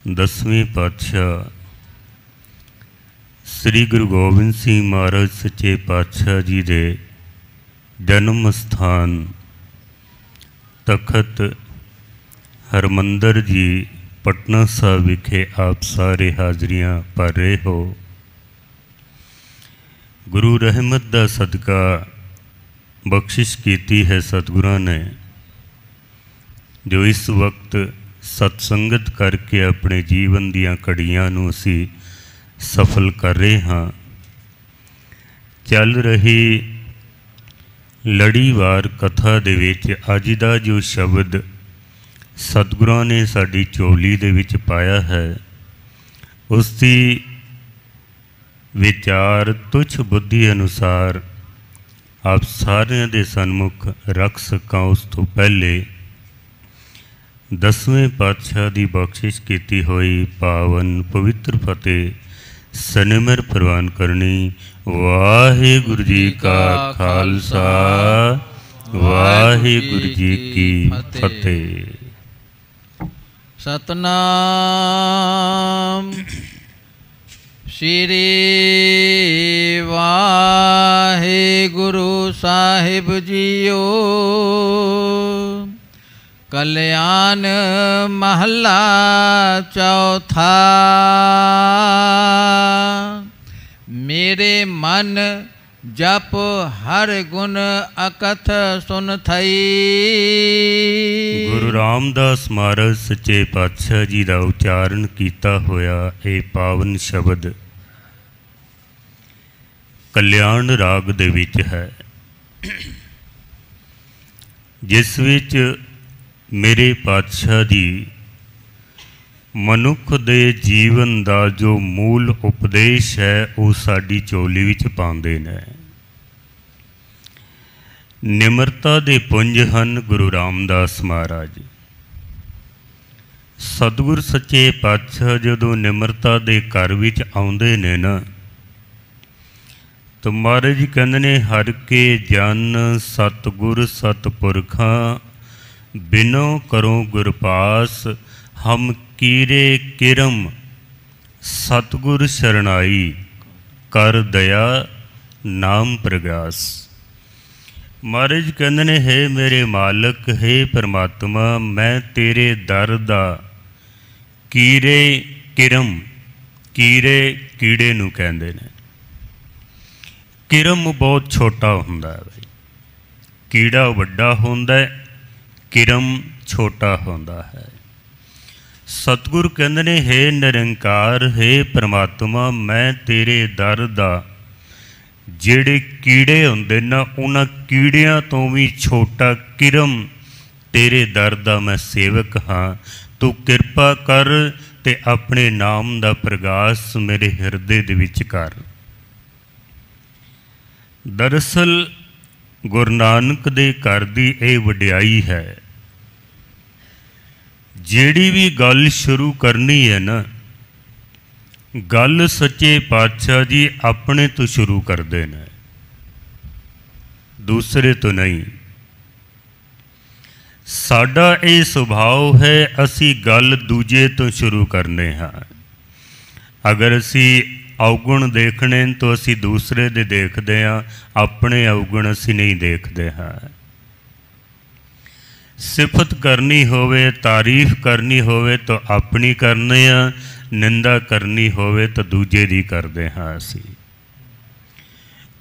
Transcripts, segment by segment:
दसवें पातशाह श्री गुरु गोबिंद सिंह महाराज सच्चे पातशाह जी दे जन्म स्थान तखत हरमंदर जी पटना साहब विखे आप सारे हाजरियां भर रहे हो। गुरु रहमत दा सदका बख्शिश कीती है सतगुरां ने, जो इस वक्त सत्संगत करके अपने जीवन दियां घड़ियां नूं असी सफल कर रहे हाँ। चल रही लड़ीवार कथा दे विच अज दा जो शब्द सतगुरां ने साडी झोली दे विच पाया है, उसकी विचार तुच्छ बुद्धि अनुसार आप सारिਆਂ दे सन्मुख रख सकां। उस तो पहले दसवें पातशाह की बख्शिश की हुई पावन पवित्र फतेह सनिमर प्रवान करनी। वाहिगुरु जी का खालसा, वाहिगुरु जी की फतेह। सतनाम श्री वाहिगुरु साहिब जीओ। कल्याण महला चौथा। मेरे मन जप हर गुण अकथ सुन थई। गुरु रामदास महाराज सच्चे पातशाह जी का उच्चारण किया होया ये पावन शब्द कल्याण राग दे विच है, जिस विच मेरे पातशाह जी मनुख दे जीवन का जो मूल उपदेश है वो साडी झोली विच पाउंदे ने। निमरता दे पुंज हन गुरु रामदास महाराज। सतगुर सच्चे पातशाह जदों निमरता दे घर विच आउंदे ने ना, तो महाराज जी कहंदे ने हर के जन सतगुर सतपुरखा बिनो करो गुरपास। हम कीरे किरम सतगुर शरणाई कर दया नाम प्रगास। महाराज कहंदे ने हे मेरे मालक, हे परमात्मा, मैं तेरे दर दा कीरे किरम, कीरे कीड़े नूं कहंदे ने। किरम बहुत छोटा हुंदा है भाई, कीड़ा वड्डा हुंदा है, किरम छोटा हुंदा है। सतगुर कहंदे ने हे निरंकार, हे परमात्मा, मैं तेरे दर दा जिहड़े कीड़े हुंदे ना उन्हां कीड़ियां तो भी छोटा किरम तेरे दर दा मैं सेवक हाँ। तू किरपा कर ते अपने नाम दा प्रगास मेरे हिरदे दे विच कर। दरअसल गुरु नानक दे घर दी ये वडियाई है। जिहड़ी भी गल शुरू करनी है ना, गल सच्चे पातशाह जी अपने तो शुरू करते हैं, दूसरे तो नहीं। साडा ये सुभाव है, असी गल दूजे तो शुरू करने हाँ। अगर असी अवगुण देखने तो असी दूसरे दे देखते हाँ, अपने अवगुण असी नहीं देखते हाँ। सिफत करनी होवे, तारीफ करनी होवे तो अपनी करने हाँ, निंदा करनी होवे तो दूजे दी करते हाँ। असी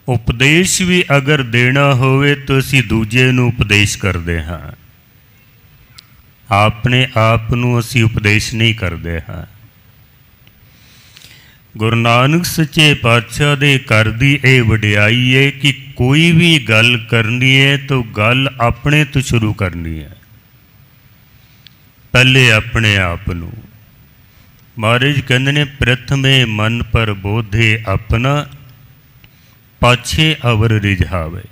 उपदेश भी अगर देना होवे तो असी दूजे नूं उपदेश करते हाँ, अपने आप नूं असी उपदेश नहीं करते हाँ। गुरु नानक सच्चे पातशाह दे घर दी ये वडियाई है कि कोई भी गल करनी है तो गल अपने तो शुरू करनी है, पहले अपने आप नूं। महाराज कहंदे ने प्रथमे मन पर बोधे अपना, पाछे अवर रिझावे।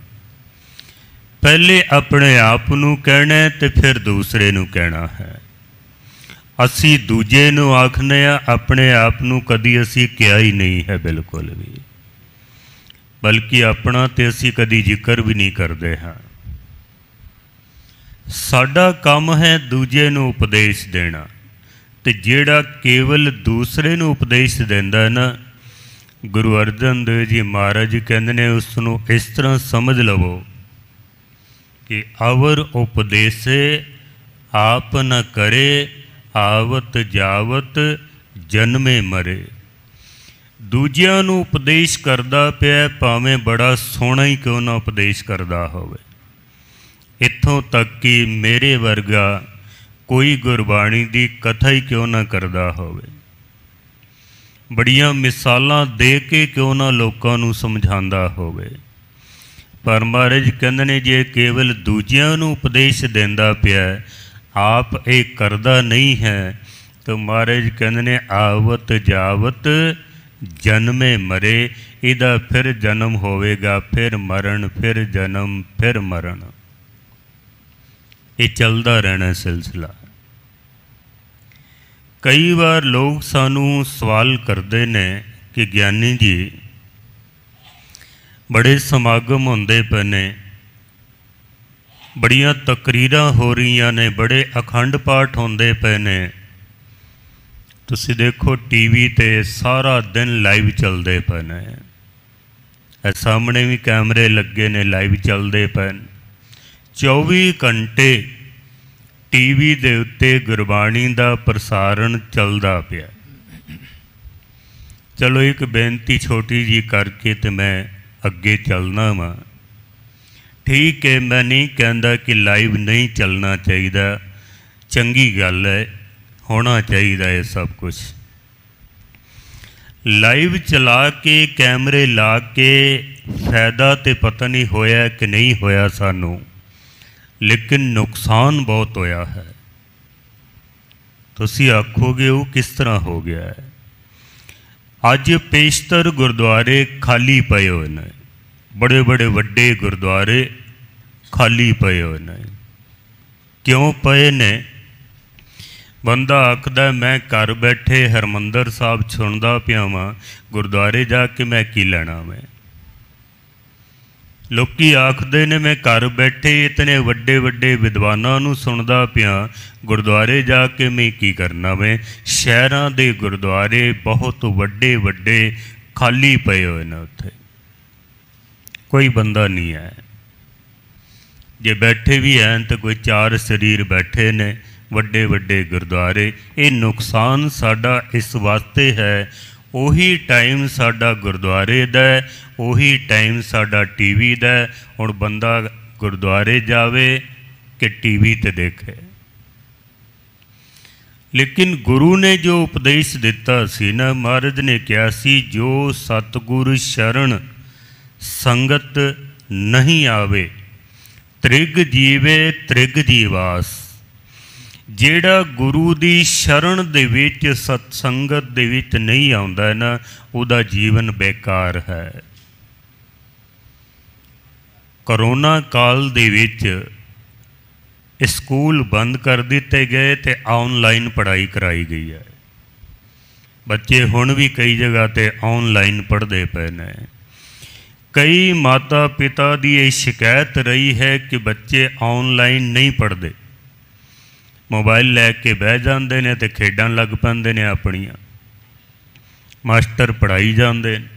पहले अपने आप नूं कहना है तो फिर दूसरे नूं कहना है। असी दूजे नूं आखने अपने आप नूं कदी असी किया ही नहीं है बिल्कुल भी, बल्कि अपना तो असी कदी जिक्र भी नहीं करते हाँ। साडा काम है दूजे नूं उपदेश देना, ਤੇ ਜਿਹੜਾ ਕੇਵਲ ਦੂਸਰੇ ਨੂੰ ਉਪਦੇਸ਼ ਦਿੰਦਾ ਨਾ, ਗੁਰੂ ਅਰਜਨ ਦੇਵ ਜੀ ਮਹਾਰਾਜ ਕਹਿੰਦੇ ਨੇ ਉਸ ਨੂੰ ਇਸ ਤਰ੍ਹਾਂ ਸਮਝ ਲਵੋ ਕਿ ਅਵਰ ਉਪਦੇਸੇ ਆਪ ਨ ਕਰੇ, ਆਵਤ ਜਾਵਤ ਜਨਮੇ ਮਰੇ। ਦੂਜਿਆਂ ਨੂੰ ਉਪਦੇਸ਼ ਕਰਦਾ ਪਿਆ, ਭਾਵੇਂ ਬੜਾ ਸੋਹਣਾ ਹੀ ਕਿਉਂ ਨਾ ਉਪਦੇਸ਼ ਕਰਦਾ ਹੋਵੇ, ਇੱਥੋਂ ਤੱਕ ਕਿ ਮੇਰੇ ਵਰਗਾ ਕੋਈ ਗੁਰਬਾਣੀ ਦੀ ਕਥਾ ਹੀ ਕਿਉਂ ਨਾ ਕਰਦਾ ਹੋਵੇ, ਬੜੀਆਂ ਮਿਸਾਲਾਂ ਦੇ ਕੇ ਕਿਉਂ ਨਾ ਲੋਕਾਂ ਨੂੰ ਸਮਝਾਉਂਦਾ ਹੋਵੇ, ਪਰ ਮਹਾਰਾਜ ਕਹਿੰਦੇ ਨੇ ਜੇ ਕੇਵਲ ਦੂਜਿਆਂ ਨੂੰ ਉਪਦੇਸ਼ ਦਿੰਦਾ ਪਿਆ, ਆਪ ਇਹ ਕਰਦਾ ਨਹੀਂ ਹੈ, ਤਾਂ ਮਹਾਰਾਜ ਕਹਿੰਦੇ ਨੇ ਆਵਤ ਜਾਵਤ ਜਨਮੇ ਮਰੇ। ਇਹਦਾ ਫਿਰ ਜਨਮ ਹੋਵੇਗਾ, ਫਿਰ ਮਰਨ, ਫਿਰ ਜਨਮ, ਫਿਰ ਮਰਨ, ਇਹ ਚੱਲਦਾ ਰਹਿਣਾ ਸਿਲਸਿਲਾ। ਕਈ ਵਾਰ ਲੋਕ ਸਾਨੂੰ ਸਵਾਲ ਕਰਦੇ ਨੇ ਕਿ ਗਿਆਨੀ ਜੀ ਬੜੇ ਸਮਾਗਮ ਹੁੰਦੇ ਪਏ ਨੇ, ਬੜੀਆਂ ਤਕਰੀਰਾਂ ਹੋ ਰਹੀਆਂ ਨੇ, ਬੜੇ ਅਖੰਡ ਪਾਠ ਹੁੰਦੇ ਪਏ ਨੇ, ਤੁਸੀਂ ਦੇਖੋ ਟੀਵੀ 'ਤੇ ਸਾਰਾ ਦਿਨ ਲਾਈਵ ਚੱਲਦੇ ਪਏ ਨੇ, ਇਹ ਸਾਹਮਣੇ ਵੀ ਕੈਮਰੇ ਲੱਗੇ ਨੇ, ਲਾਈਵ ਚੱਲਦੇ ਪਏ ਨੇ, 24 ਘੰਟੇ ਟੀਵੀ ਦੇ ਉੱਤੇ ਗੁਰਬਾਣੀ ਦਾ ਪ੍ਰਸਾਰਣ ਚੱਲਦਾ ਪਿਆ। ਚਲੋ ਇੱਕ ਬੇਨਤੀ ਛੋਟੀ ਜੀ ਕਰਕੇ ਤੇ ਮੈਂ ਅੱਗੇ ਚੱਲਣਾ ਵਾਂ। ਠੀਕ ਹੈ, ਮੈਂ ਨਹੀਂ ਕਹਿੰਦਾ ਕਿ ਲਾਈਵ ਨਹੀਂ ਚੱਲਣਾ ਚਾਹੀਦਾ, ਚੰਗੀ ਗੱਲ ਹੈ, ਹੋਣਾ ਚਾਹੀਦਾ ਹੈ ਸਭ ਕੁਝ। ਲਾਈਵ ਚਲਾ ਕੇ ਕੈਮਰੇ ਲਾ ਕੇ ਫਾਇਦਾ ਤੇ ਪਤਾ ਨਹੀਂ ਹੋਇਆ ਕਿ ਨਹੀਂ ਹੋਇਆ ਸਾਨੂੰ, ਲੇਕਿਨ ਨੁਕਸਾਨ ਬਹੁਤ ਹੋਇਆ ਹੈ। ਤੁਸੀਂ ਆਖੋਗੇ ਉਹ ਕਿਸ ਤਰ੍ਹਾਂ ਹੋ ਗਿਆ ਹੈ? ਅੱਜ ਪੇਸ਼ਤਰ ਗੁਰਦੁਆਰੇ ਖਾਲੀ ਪਏ ਹੋਏ ਨੇ, ਬੜੇ ਬੜੇ ਵੱਡੇ ਗੁਰਦੁਆਰੇ ਖਾਲੀ ਪਏ ਹੋਏ ਨੇ। ਕਿਉਂ ਪਏ ਨੇ? ਬੰਦਾ ਆਖਦਾ ਮੈਂ ਘਰ ਬੈਠੇ ਹਰਿਮੰਦਰ ਸਾਹਿਬ ਸੁਣਦਾ ਪਿਆ ਵਾਂ, ਗੁਰਦੁਆਰੇ ਜਾ ਕੇ ਮੈਂ ਕੀ ਲੈਣਾ? ਮੈਂ ਲੋਕੀ ਆਖਦੇ ਨੇ ਮੈਂ ਘਰ ਬੈਠੇ ਇਤਨੇ ਵੱਡੇ ਵੱਡੇ ਵਿਦਵਾਨਾਂ ਨੂੰ ਸੁਣਦਾ ਪਿਆ, ਗੁਰਦੁਆਰੇ ਜਾ ਕੇ ਮੈਂ ਕੀ ਕਰਨਾ? ਮੈਂ ਸ਼ਹਿਰਾਂ ਦੇ ਗੁਰਦੁਆਰੇ ਬਹੁਤ ਵੱਡੇ ਵੱਡੇ ਖਾਲੀ ਪਏ ਹੋਏ ਨੇ, ਉੱਥੇ ਕੋਈ ਬੰਦਾ ਨਹੀਂ ਹੈ। ਜੇ ਬੈਠੇ ਵੀ ਹਨ ਤਾਂ ਕੋਈ 4 ਸਰੀਰ ਬੈਠੇ ਨੇ, ਵੱਡੇ ਵੱਡੇ ਗੁਰਦੁਆਰੇ। ਇਹ ਨੁਕਸਾਨ ਸਾਡਾ ਇਸ ਵਾਸਤੇ ਹੈ, ਉਹੀ ਟਾਈਮ ਸਾਡਾ ਗੁਰਦੁਆਰੇ ਦਾ, ਉਹੀ ਟਾਈਮ ਸਾਡਾ ਟੀਵੀ ਦਾ। ਹੁਣ ਬੰਦਾ ਗੁਰਦੁਆਰੇ ਜਾਵੇ ਕਿ ਟੀਵੀ 'ਤੇ ਦੇਖੇ? ਲੇਕਿਨ ਗੁਰੂ ਨੇ ਜੋ ਉਪਦੇਸ਼ ਦਿੱਤਾ ਸੀ ਨਾ, ਮਹਾਰਾਜ ਨੇ ਕਿਹਾ ਸੀ ਜੋ ਸਤਿਗੁਰ ਸ਼ਰਨ ਸੰਗਤ ਨਹੀਂ ਆਵੇ, ਤ੍ਰਿਗ ਜੀਵੇ ਤ੍ਰਿਗ ਜੀਵਾਸ। ਜਿਹੜਾ ਗੁਰੂ ਦੀ ਸ਼ਰਨ ਦੇ ਵਿੱਚ, ਸਤ ਸੰਗਤ ਦੇ ਵਿੱਚ ਨਹੀਂ ਆਉਂਦਾ ਨਾ, ਉਹਦਾ ਜੀਵਨ ਬੇਕਾਰ ਹੈ। ਕਰੋਨਾ ਕਾਲ ਦੇ ਵਿੱਚ ਸਕੂਲ ਬੰਦ ਕਰ ਦਿੱਤੇ ਗਏ ਤੇ ਆਨਲਾਈਨ ਪੜ੍ਹਾਈ ਕਰਾਈ ਗਈ ਹੈ। ਬੱਚੇ ਹੁਣ ਵੀ ਕਈ ਜਗ੍ਹਾ 'ਤੇ ਆਨਲਾਈਨ ਪੜ੍ਹਦੇ ਪਏ ਨੇ। ਕਈ ਮਾਤਾ ਪਿਤਾ ਦੀ ਇਹ ਸ਼ਿਕਾਇਤ ਰਹੀ ਹੈ ਕਿ ਬੱਚੇ ਆਨਲਾਈਨ ਨਹੀਂ ਪੜ੍ਹਦੇ, ਮੋਬਾਈਲ ਲੈ ਕੇ ਬਹਿ ਜਾਂਦੇ ਨੇ ਤੇ ਖੇਡਣ ਲੱਗ ਪੈਂਦੇ ਨੇ ਆਪਣੀਆਂ, ਮਾਸਟਰ ਪੜ੍ਹਾਈ ਜਾਂਦੇ ਨੇ।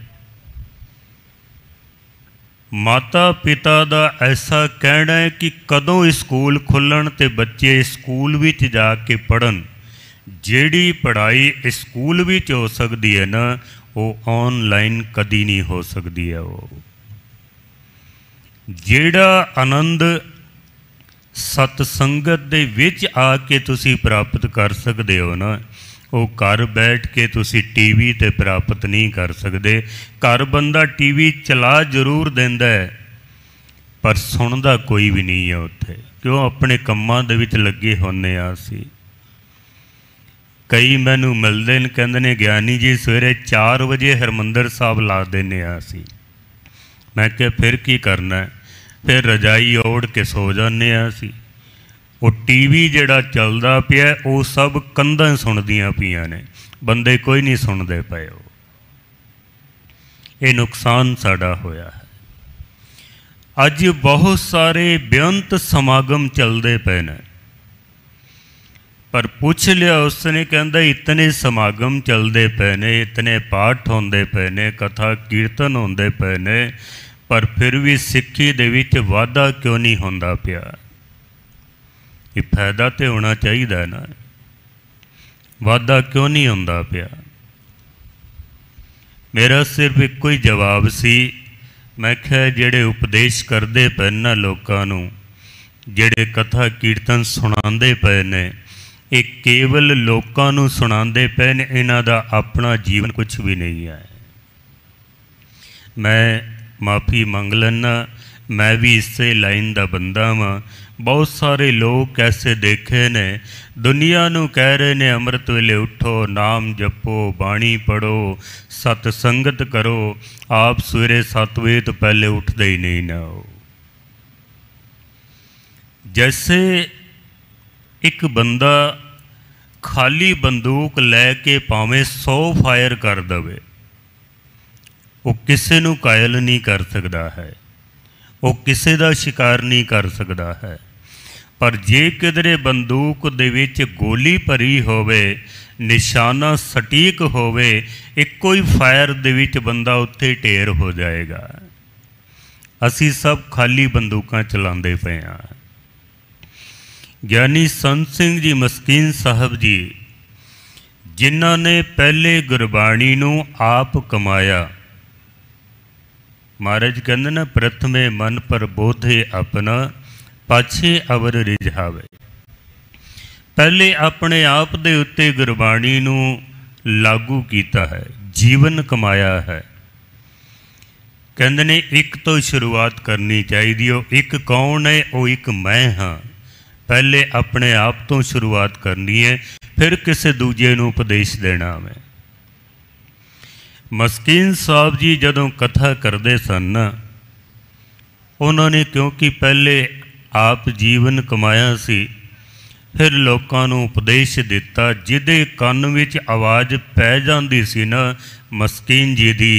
ਮਾਤਾ ਪਿਤਾ ਦਾ ਐਸਾ ਕਹਿਣਾ ਹੈ ਕਿ ਕਦੋਂ ਸਕੂਲ ਖੁੱਲ੍ਹਣ ਤੇ ਬੱਚੇ ਸਕੂਲ ਵਿੱਚ ਜਾ ਕੇ ਪੜ੍ਹਨ। ਜਿਹੜੀ ਪੜ੍ਹਾਈ ਸਕੂਲ ਵਿੱਚ ਹੋ ਸਕਦੀ ਹੈ ਨਾ, ਉਹ ਆਨਲਾਈਨ ਕਦੀ ਨਹੀਂ ਹੋ ਸਕਦੀ ਹੈ। ਉਹ ਜਿਹੜਾ ਆਨੰਦ ਸਤ ਸੰਗਤ ਦੇ ਵਿੱਚ ਆ ਕੇ ਤੁਸੀਂ ਪ੍ਰਾਪਤ ਕਰ ਸਕਦੇ ਹੋ ਨਾ, ਉਹ ਘਰ ਬੈਠ ਕੇ ਤੁਸੀਂ ਟੀਵੀ 'ਤੇ ਪ੍ਰਾਪਤ ਨਹੀਂ ਕਰ ਸਕਦੇ। ਘਰ ਬੰਦਾ ਟੀਵੀ ਚਲਾ ਜ਼ਰੂਰ ਦਿੰਦਾ ਹੈ, ਪਰ ਸੁਣਦਾ ਕੋਈ ਵੀ ਨਹੀਂ ਹੈ ਉੱਥੇ, ਕਿਉਂ? ਆਪਣੇ ਕੰਮਾਂ ਦੇ ਵਿੱਚ ਲੱਗੇ ਹੁੰਦੇ ਆ ਅਸੀਂ। ਕਈ ਮੈਨੂੰ ਮਿਲਦੇ ਨੇ, ਕਹਿੰਦੇ ਨੇ ਗਿਆਨੀ ਜੀ ਸਵੇਰੇ 4 ਵਜੇ ਹਰਿਮੰਦਰ ਸਾਹਿਬ ਲਾ ਦਿੰਦੇ ਹਾਂ ਅਸੀਂ। ਮੈਂ ਕਿਹਾ ਫਿਰ ਕੀ ਕਰਨਾ? ਫਿਰ ਰਜਾਈ ਓੜ ਕੇ ਸੋ ਜਾਂਦੇ ਹਾਂ ਅਸੀਂ। ਉਹ ਟੀਵੀ ਜਿਹੜਾ ਚੱਲਦਾ ਪਿਆ ਉਹ ਸਭ ਕੰਧਾਂ ਸੁਣਦੀਆਂ ਪਈਆਂ ਨੇ, ਬੰਦੇ ਕੋਈ ਨਹੀਂ ਸੁਣਦੇ ਪਏ। ਉਹ ਇਹ ਨੁਕਸਾਨ ਸਾਡਾ ਹੋਇਆ ਹੈ। ਅੱਜ ਬਹੁਤ ਸਾਰੇ ਬੇਅੰਤ ਸਮਾਗਮ ਚੱਲਦੇ ਪਏ ਨੇ, पर पुछ लिया उसने, कहंदा इतने समागम चलते पे ने, इतने पाठ होंदे पे ने, कथा कीर्तन होंदे पे ने, पर फिर भी सिक्खी दे विच वाधा क्यों नहीं होंदा पिया? ये फायदा तो होना चाहिए ना, वाधा क्यों नहीं होंदा पिया? मेरा सिर्फ एको ही जवाब सी, मैं क्या जेड़े उपदेश करते पे ना लोगों नूं, जेड़े कथा कीर्तन सुनाते पे ने, ये केवल लोगों नूं सुनाते पे ने, इन्हां दा अपना जीवन कुछ भी नहीं है। मैं माफ़ी मंग लेना, मैं भी इसे लाइन का बंदा वां। बहुत सारे लोग ऐसे देखे ने, दुनिया नूं कह रहे ने अमृत वेले उठो, नाम जपो, बाणी पढ़ो, सतसंगत करो, आप सवेरे 7 बजे तो पहले उठते ही नहीं ना हो। जैसे एक बंदा खाली बंदूक लैके भावें 100 फायर कर दवे, वो किसी नूं कायल नहीं कर सकता है, वो किसी का शिकार नहीं कर सकता है। पर जे किधरे बंदूक दे विच गोली भरी होवे, निशाना सटीक होवे, एको ही फायर दे विच बंदा उत्थे ढेर हो जाएगा। असी सब खाली बंदूकां चलाते पे हाँ। ज्ञानी संत सिंह जी मस्कीन साहब जी, जिन्हां ने पहले गुरबाणी नूं आप कमाया, महाराज कहते ना, प्रथमे मन पर बोधे अपना, पाछे अवर रिझावे। पहले अपने आप दे उत्ते गुरबाणी नूं लागू कीता है, जीवन कमाया है। कहते ने एक तो शुरुआत करनी चाहिए। एक कौन है? वो एक मैं हाँ। पहले अपने आप तो शुरुआत करनी है, फिर किसी दूजे नूं उपदेश देना मैं। मस्कीन साहब जी जदों कथा करते सन, उन्होंने क्योंकि पहले आप जीवन कमाया सी, फिर लोगों नूं उपदेश दिता, जिहदे कंन विच आवाज़ पै जाती सी ना मस्कीन जी दी,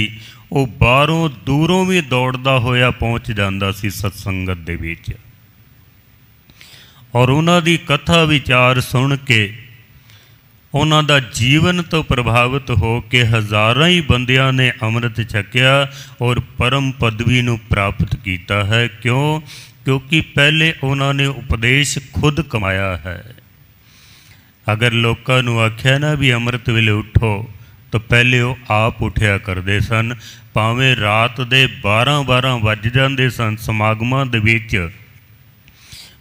वो बाहरों दूरों भी दौड़दा होया पहुँच जाता सी सत्संगत दे विच। और उन्हां दी कथा विचार सुन के उन्हां दा जीवन तो प्रभावित हो के हज़ारां ही बंदियां ने अमृत छकिया और परम पदवी नूं प्राप्त किया है। क्यों? क्योंकि पहले उन्होंने उपदेश खुद कमाया है। अगर लोगों नूं आख्या ना भी अमृत वेले उठो, तो पहले वो आप उठिया करते सन, भावें रात दे 12-12 वज जाते सन समागमां दे विच,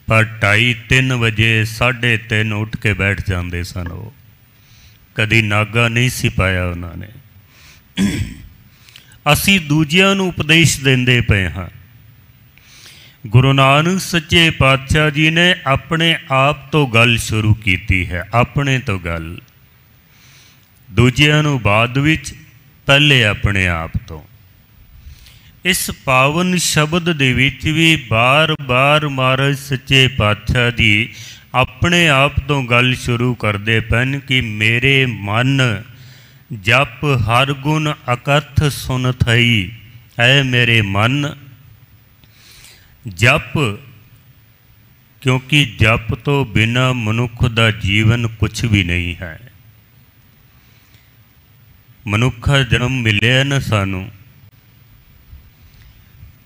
पर 2:30-3 बजे 3:30 उठ के बैठ जाते सन। वो कदी नागा नहीं सी पाया उन्होंने। असी दूजियां नूं उपदेश देंदे पे हाँ। गुरु नानक सच्चे पातशाह जी ने अपने आप तो गल शुरू की है, अपने तो गल, दूजियां नूं बाद विच, पहले अपने आप तो। इस पावन शब्द दे विच भी बार बार महाराज सच्चे पातशाह जी अपने आप तो गल शुरू करते पन कि मेरे मन जप हर गुण अकथ सुन थई। ऐ मेरे मन जप, क्योंकि जप तो बिना मनुख दा जीवन कुछ भी नहीं है। मनुखा जन्म मिले न सानू,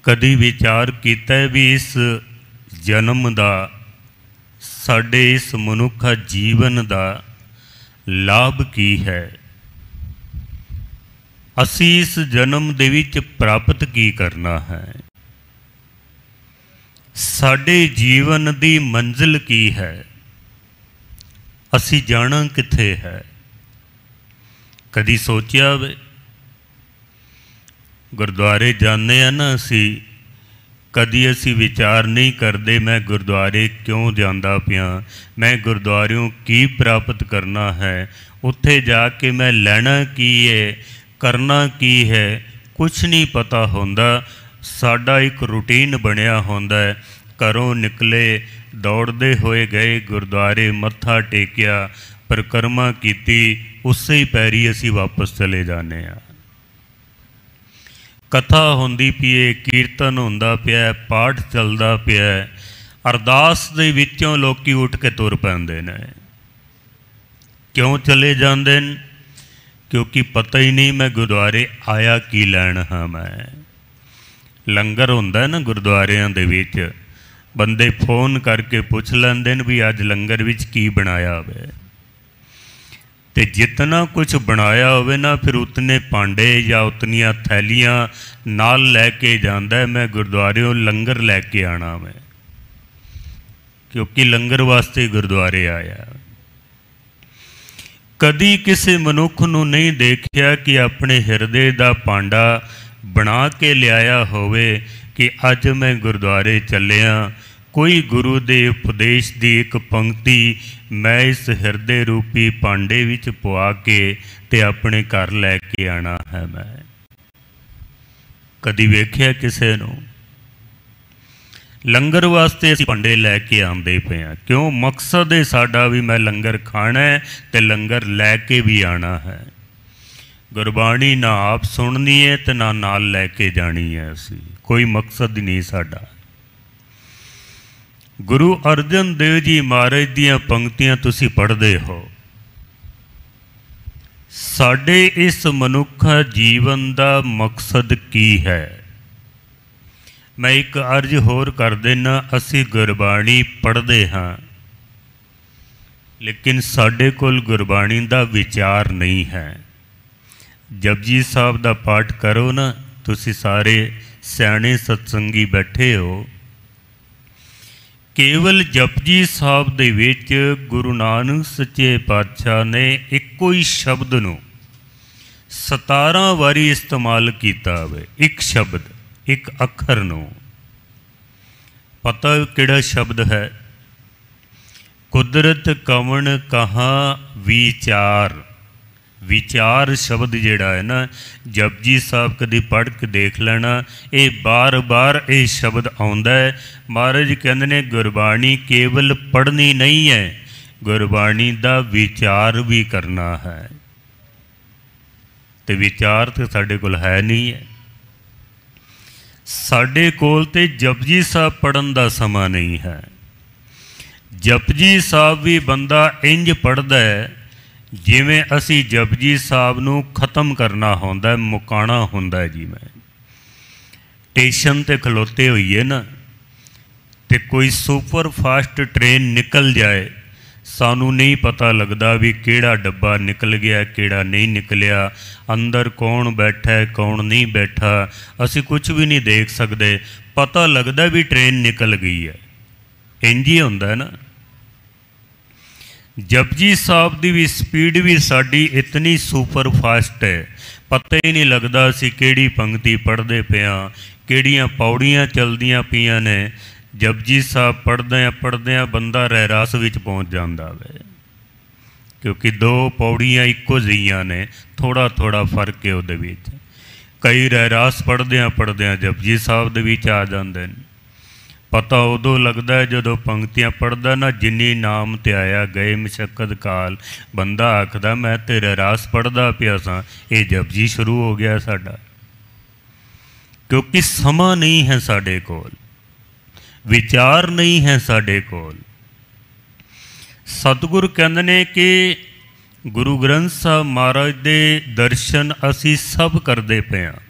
कदी विचार किया भी इस जन्म दा, साडे इस मनुखा जीवन दा लाभ की है? असी इस जन्म दे विच प्राप्त की करना है? साडे जीवन दी मंजिल की है? असी जाना किथे है? कदी सोचिया वे? गुरुद्वारे जाने आ ना असी, कदी असी विचार नहीं करते मैं गुरुद्वारे क्यों जांदा पिया, मैं गुरुद्वारों की प्राप्त करना है, उत्थे जाके मैं लेना की है, करना की है, कुछ नहीं पता होंदा। साडा एक रूटीन बनया होंदा है, घरों निकले दौड़ते हुए गए गुरुद्वारे, मत्था टेकिया, परिक्रमा की, उसे ही पैरी असी वापस चले जाने आ। कथा होंदी पई है, कीर्तन होंदा पिया, पाठ चलदा पिया, अरदास दे विचों लोकी उठ के तुर पैंदे ने। क्यों चले जाते हैं? क्योंकि पता ही नहीं मैं गुरुद्वारे आया की लैन हाँ। मैं लंगर होंदा ना गुरुद्वारियां दे विच, बंदे फोन करके पूछ लेंदे ने भी अज लंगर विच की बनाया होवे, ते जितना कुछ बनाया होवे ना फिर उतने भांडे या उतनियां थैलियां नाल लैके जांदा है। मैं गुरुद्वारेओं लंगर लैके आना मैं, क्योंकि लंगर वास्ते गुरुद्वारे आया। कदी किसी मनुख नूं नहीं देखिया कि अपने हिरदे दा भांडा बना के लियाया होवे कि अज मैं गुरुद्वारे चलिया, कोई गुरु दे उपदेश दी एक पंक्ति मैं इस हिरदे रूपी भांडे विच पवा के ते अपने घर लैके आना है। मैं कदी वेख्या किसे नूं? लंगर वास्ते असीं भांडे लैके आंदे पे हैं। क्यों? मकसद है साडा भी मैं लंगर खाना है ते लंगर लैके भी आना है। गुरबाणी ना आप सुननी है तो ना नाल लैके जानी है। असी कोई मकसद ही नहीं साडा। गुरु अर्जन देव जी महाराज दियां पंक्तियां तुसी पढ़दे हो। साडे इस मनुखा जीवन दा मकसद की है? मैं एक अर्ज होर कर देना, असी गुरबाणी पढ़दे हाँ लेकिन साडे कोल गुरबाणी दा विचार नहीं है। जपजी साहब दा पाठ करो ना, तुसी सारे सियाणे सत्संगी बैठे हो, केवल जपजी साहब दे विच गुरु नानक सच्चे पातशाह ने इक्को ही शब्द नूं 17 वारी इस्तेमाल कीता होवे। एक शब्द, एक अखर नूं। पता किहड़ा शब्द है? कुदरत कवन कहाँ विचार। विचार शब्द जिहड़ा है ना, जपजी साहब कदी पढ़ के देख लेना, ये बार बार ये शब्द आउंदा है। महाराज कहंदे ने गुरबाणी केवल पढ़नी नहीं है, गुरबाणी दा विचार भी करना है। ते विचार तो साडे कोल है नहीं है। साडे कोल ते जपजी साहब पढ़न दा समा नहीं है। जपजी साहब भी बंदा इंज पढ़दा है जिवें असी जपजी साहब नूं खत्म करना होंदा है, मुकाना होंदा है। जी मैं स्टेशन ते खलोते होइए ना, ते कोई सुपर फास्ट ट्रेन निकल जाए, सानू नहीं पता लगता भी किहड़ा डब्बा निकल गया किहड़ा नहीं निकलिया, अंदर कौन बैठा है कौन नहीं बैठा, असी कुछ भी नहीं देख सकते। पता लगता भी ट्रेन निकल गई है। इंज ही होंदा है ना। जपजी साहब की भी स्पीड भी साड़ी इतनी सुपर फास्ट है, पता ही नहीं लगता असी किहड़ी पंक्ति पढ़ते पे हाँ, किहड़ियां पौड़ियां चलदियां पियां ने। जपजी साहब पढ़द्या बंदा रहरास विच पहुँच जाता है, क्योंकि 2 पौड़ियां इक्को जिहियां ने, थोड़ा थोड़ा फर्क है उहदे विच। कई रहरास पढ़द्या जपजी साहब दे विच आ जांदे ने। पता उदों लगता है जदों पंक्तियां पढ़दा ना, जिन्नी नाम ते आया गए मशक्कत काल, बंदा आखदा मैं ते रहरास पढ़दा पिया सां, ये जपजी शुरू हो गया साडा। क्योंकि समा नहीं है साडे कोल, विचार नहीं है साडे कोल। सतगुरु कहंदे ने कि गुरु ग्रंथ साहब महाराज दे दर्शन असी सब करते पे हाँ।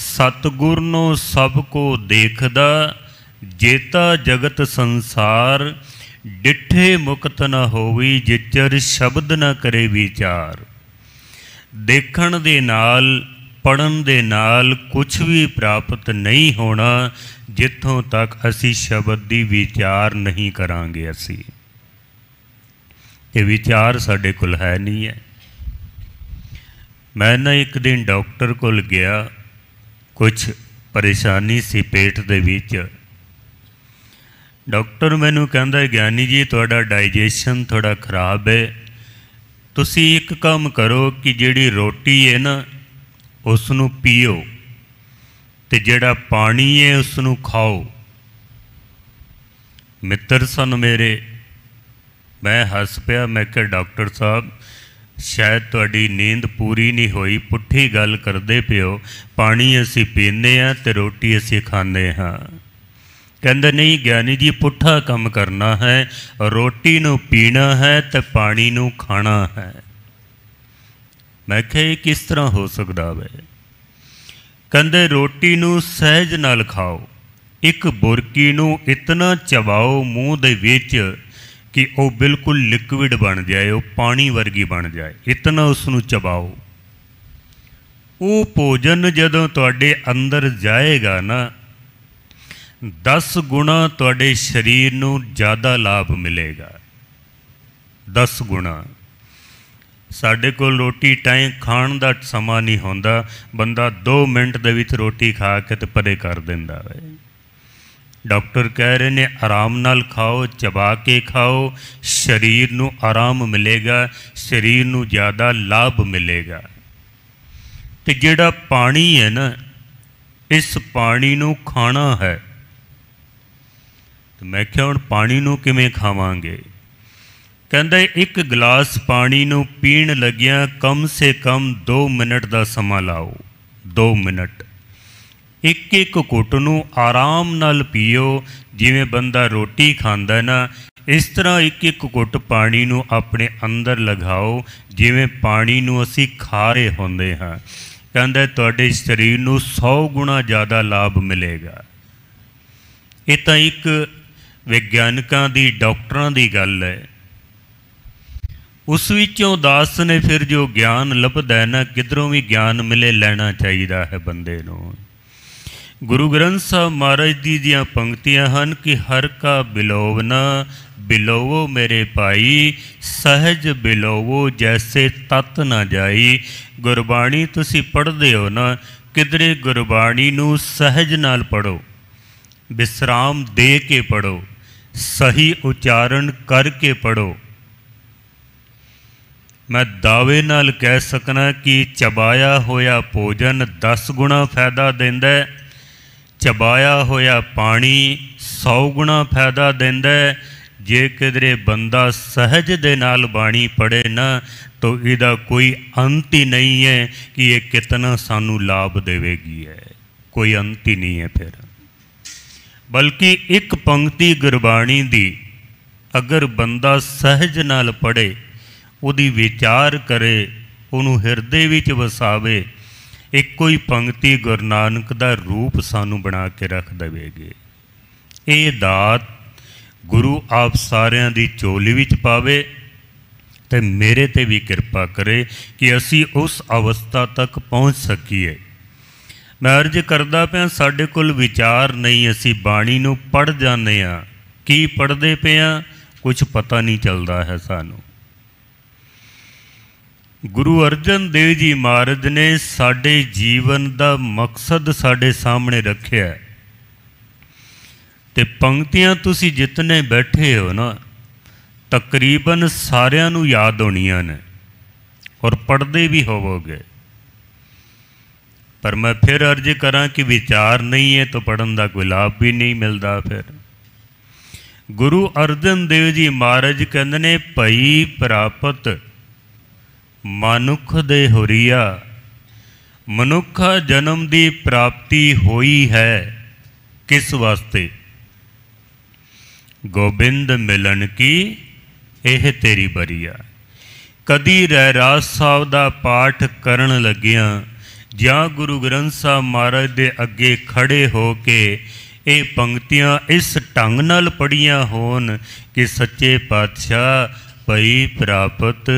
सतगुर नो सब को देखदा, जेता जगत संसार, डिठे मुक्त न होवी, जिचर शब्द न करे विचार। देखण दे नाल पढ़न दे नाल कुछ भी प्राप्त नहीं होना, जिथों तक असी शब्द दी विचार नहीं करांगे। असी ये विचार साडे कोल है नहीं है। मैं ना एक दिन डॉक्टर कोल गया, कुछ परेशानी सी पेट दे विच। डॉक्टर मैनू कहंदा ज्ञानी जी तुहाडा डाइजेशन थोड़ा खराब है, तुसी एक काम करो कि जिहड़ी रोटी है ना उसनू पीओ, ते जिहड़ा पानी है उसनू खाओ। मित्र सन मेरे, मैं हस पिया। मैं कहा डॉक्टर साहब शायद तुहाडी नींद पूरी नहीं होई, पुट्ठी गल करदे पिओ। पानी असी पीने हाँ ते रोटी असी खाने हाँ। कहते नहीं ज्ञानी जी पुट्ठा काम करना है, रोटी नू पीना है तो पानी नू खाना है। मैं कहा ये किस तरह हो सकता वे? कहते रोटी नू सहज नाल खाओ, एक बुरकी नू इतना चबाओ मूँह दे विच कि वो बिल्कुल लिक्विड बन जाए, वो पानी वर्गी बन जाए, इतना उसनू चबाओ। वो भोजन जदों तुहाडे अंदर जाएगा ना, 10 गुणा तुहाडे शरीर नू ज़्यादा लाभ मिलेगा। 10 गुणा। साडे कोल रोटी टाइम खाण दा समा नहीं होंदा, बंदा 2 मिनट दे विच रोटी खा के ते परे कर दिंदा है। डॉक्टर कह रहे ने आराम नाल खाओ, चबा के खाओ, शरीर नू आराम मिलेगा, शरीर नू ज़्यादा लाभ मिलेगा। ते जिहड़ा पानी है ना, इस पानी नू खाना है। तो मैं क्या हुण पानी नू किवें खावांगे? कहंदा एक गिलास पानी नू पीण लग्या कम से कम 2 मिनट का समा लाओ। 2 मिनट। एक एक घुट नू आराम नाल पीओ, जिवें बंदा रोटी खांदा ना, इस तरह एक एक घुट पानी नू अपने अंदर लगाओ, जिवें पानी नू असी खा रहे होंदे हां। कहंदा तुहाडे शरीर नू 100 गुणा ज़्यादा लाभ मिलेगा। ये तो एक विग्यानकां दी, डॉक्टरां दी गल है। उस विचों दास ने फिर जो ज्ञान लभदा है ना, किधरों भी ज्ञान मिले लेना चाहिए है बंदे नूं। गुरु ग्रंथ साहब महाराज जी दियां पंक्तियां हन कि हर का बिलोवना बिलोवो मेरे भाई, सहज बिलोवो जैसे तत ना जाई। गुरबाणी तुसी पढ़दे हो ना, किधरे गुरबाणी नूं सहज नाल पढ़ो, विश्राम दे के पढ़ो, सही उच्चारण करके पढ़ो। मैं दावे नाल कह सकना कि चबाया होया भोजन 10 गुणा फायदा देंदा है, चबाया होया पानी 100 गुणा फायदा देंदा है। जे किधरे बंदा सहज दे नाल बाणी पढ़े ना, तो इहदा कोई अंत ही नहीं है कि ये कितना सानू लाभ देवेगी है, कोई अंत ही नहीं है फिर। बल्कि एक पंक्ति गुरबाणी दी अगर बंदा सहज नाल पढ़े, उहदी विचार करे, उहनूं हिरदे विच वसावे, एक कोई पंक्ति गुरु नानक दा रूप सानू बना के रख देवेगी। ये दात गुरु आप सारिਆਂ दी झोली विच पावे ते मेरे ते भी कृपा करे कि असी उस अवस्था तक पहुँच सकीए। मैं अर्ज करदा पिया, साडे कोल विचार नहीं, असी बाणी नूं पढ़ जाने आ, की पढ़दे पे आ कुछ पता नहीं चलता है सानू। गुरु अर्जन देव जी महाराज ने साडे जीवन दा मकसद साडे सामने रखिया है। ते पंक्तियां तुसी जितने बैठे हो ना, तकरीबन सारियां नूं याद होणियां ने और पढ़दे भी होवोगे। पर मैं फिर अर्ज करा कि विचार नहीं है तो पढ़न का कोई लाभ भी नहीं मिलता। फिर गुरु अर्जन देव जी महाराज कहते ने, भई प्रापत मनुख दे होरिया, मनुखा जन्म की प्राप्ति होई है किस वास्ते? गोबिंद मिलन की एह तेरी बरिया। कदी रहरास साहब दा पाठ करन लगिया ਜਾਂ गुरु ग्रंथ साहब महाराज दे अगे खड़े हो के ये पंक्तियां इस ढंग नाल पढ़ियां होन कि सच्चे पातशाह भई प्रापत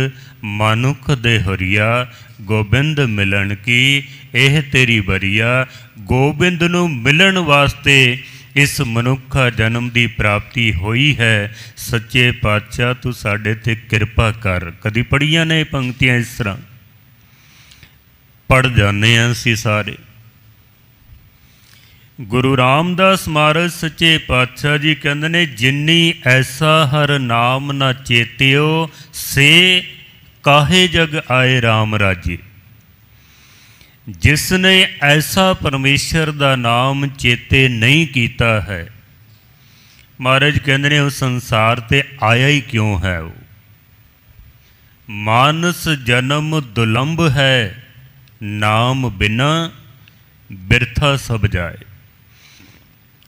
मानुख दे हरिया, गोबिंद मिलन की एह तेरी बरिया। गोबिंद नूं मिलन वास्ते इस मनुखा जन्म की प्राप्ति हुई है। सच्चे पातशाह तू साडे ते कृपा कर। कदी पढ़ियां ने पंक्तियां इस तरह पढ़ जाने असी सारे। गुरु रामदास महाराज सच्चे पातशाह जी कहते ने, जिन्नी ऐसा हर नाम ना चेतियो, से काहे जग आए राम राजे। जिसने ऐसा परमेश्वर का नाम चेते नहीं किया है, महाराज कहते ने उस संसार ते आया ही क्यों है। वो मानस जन्म दुलंभ है, नाम बिना बिरथा सब जाए।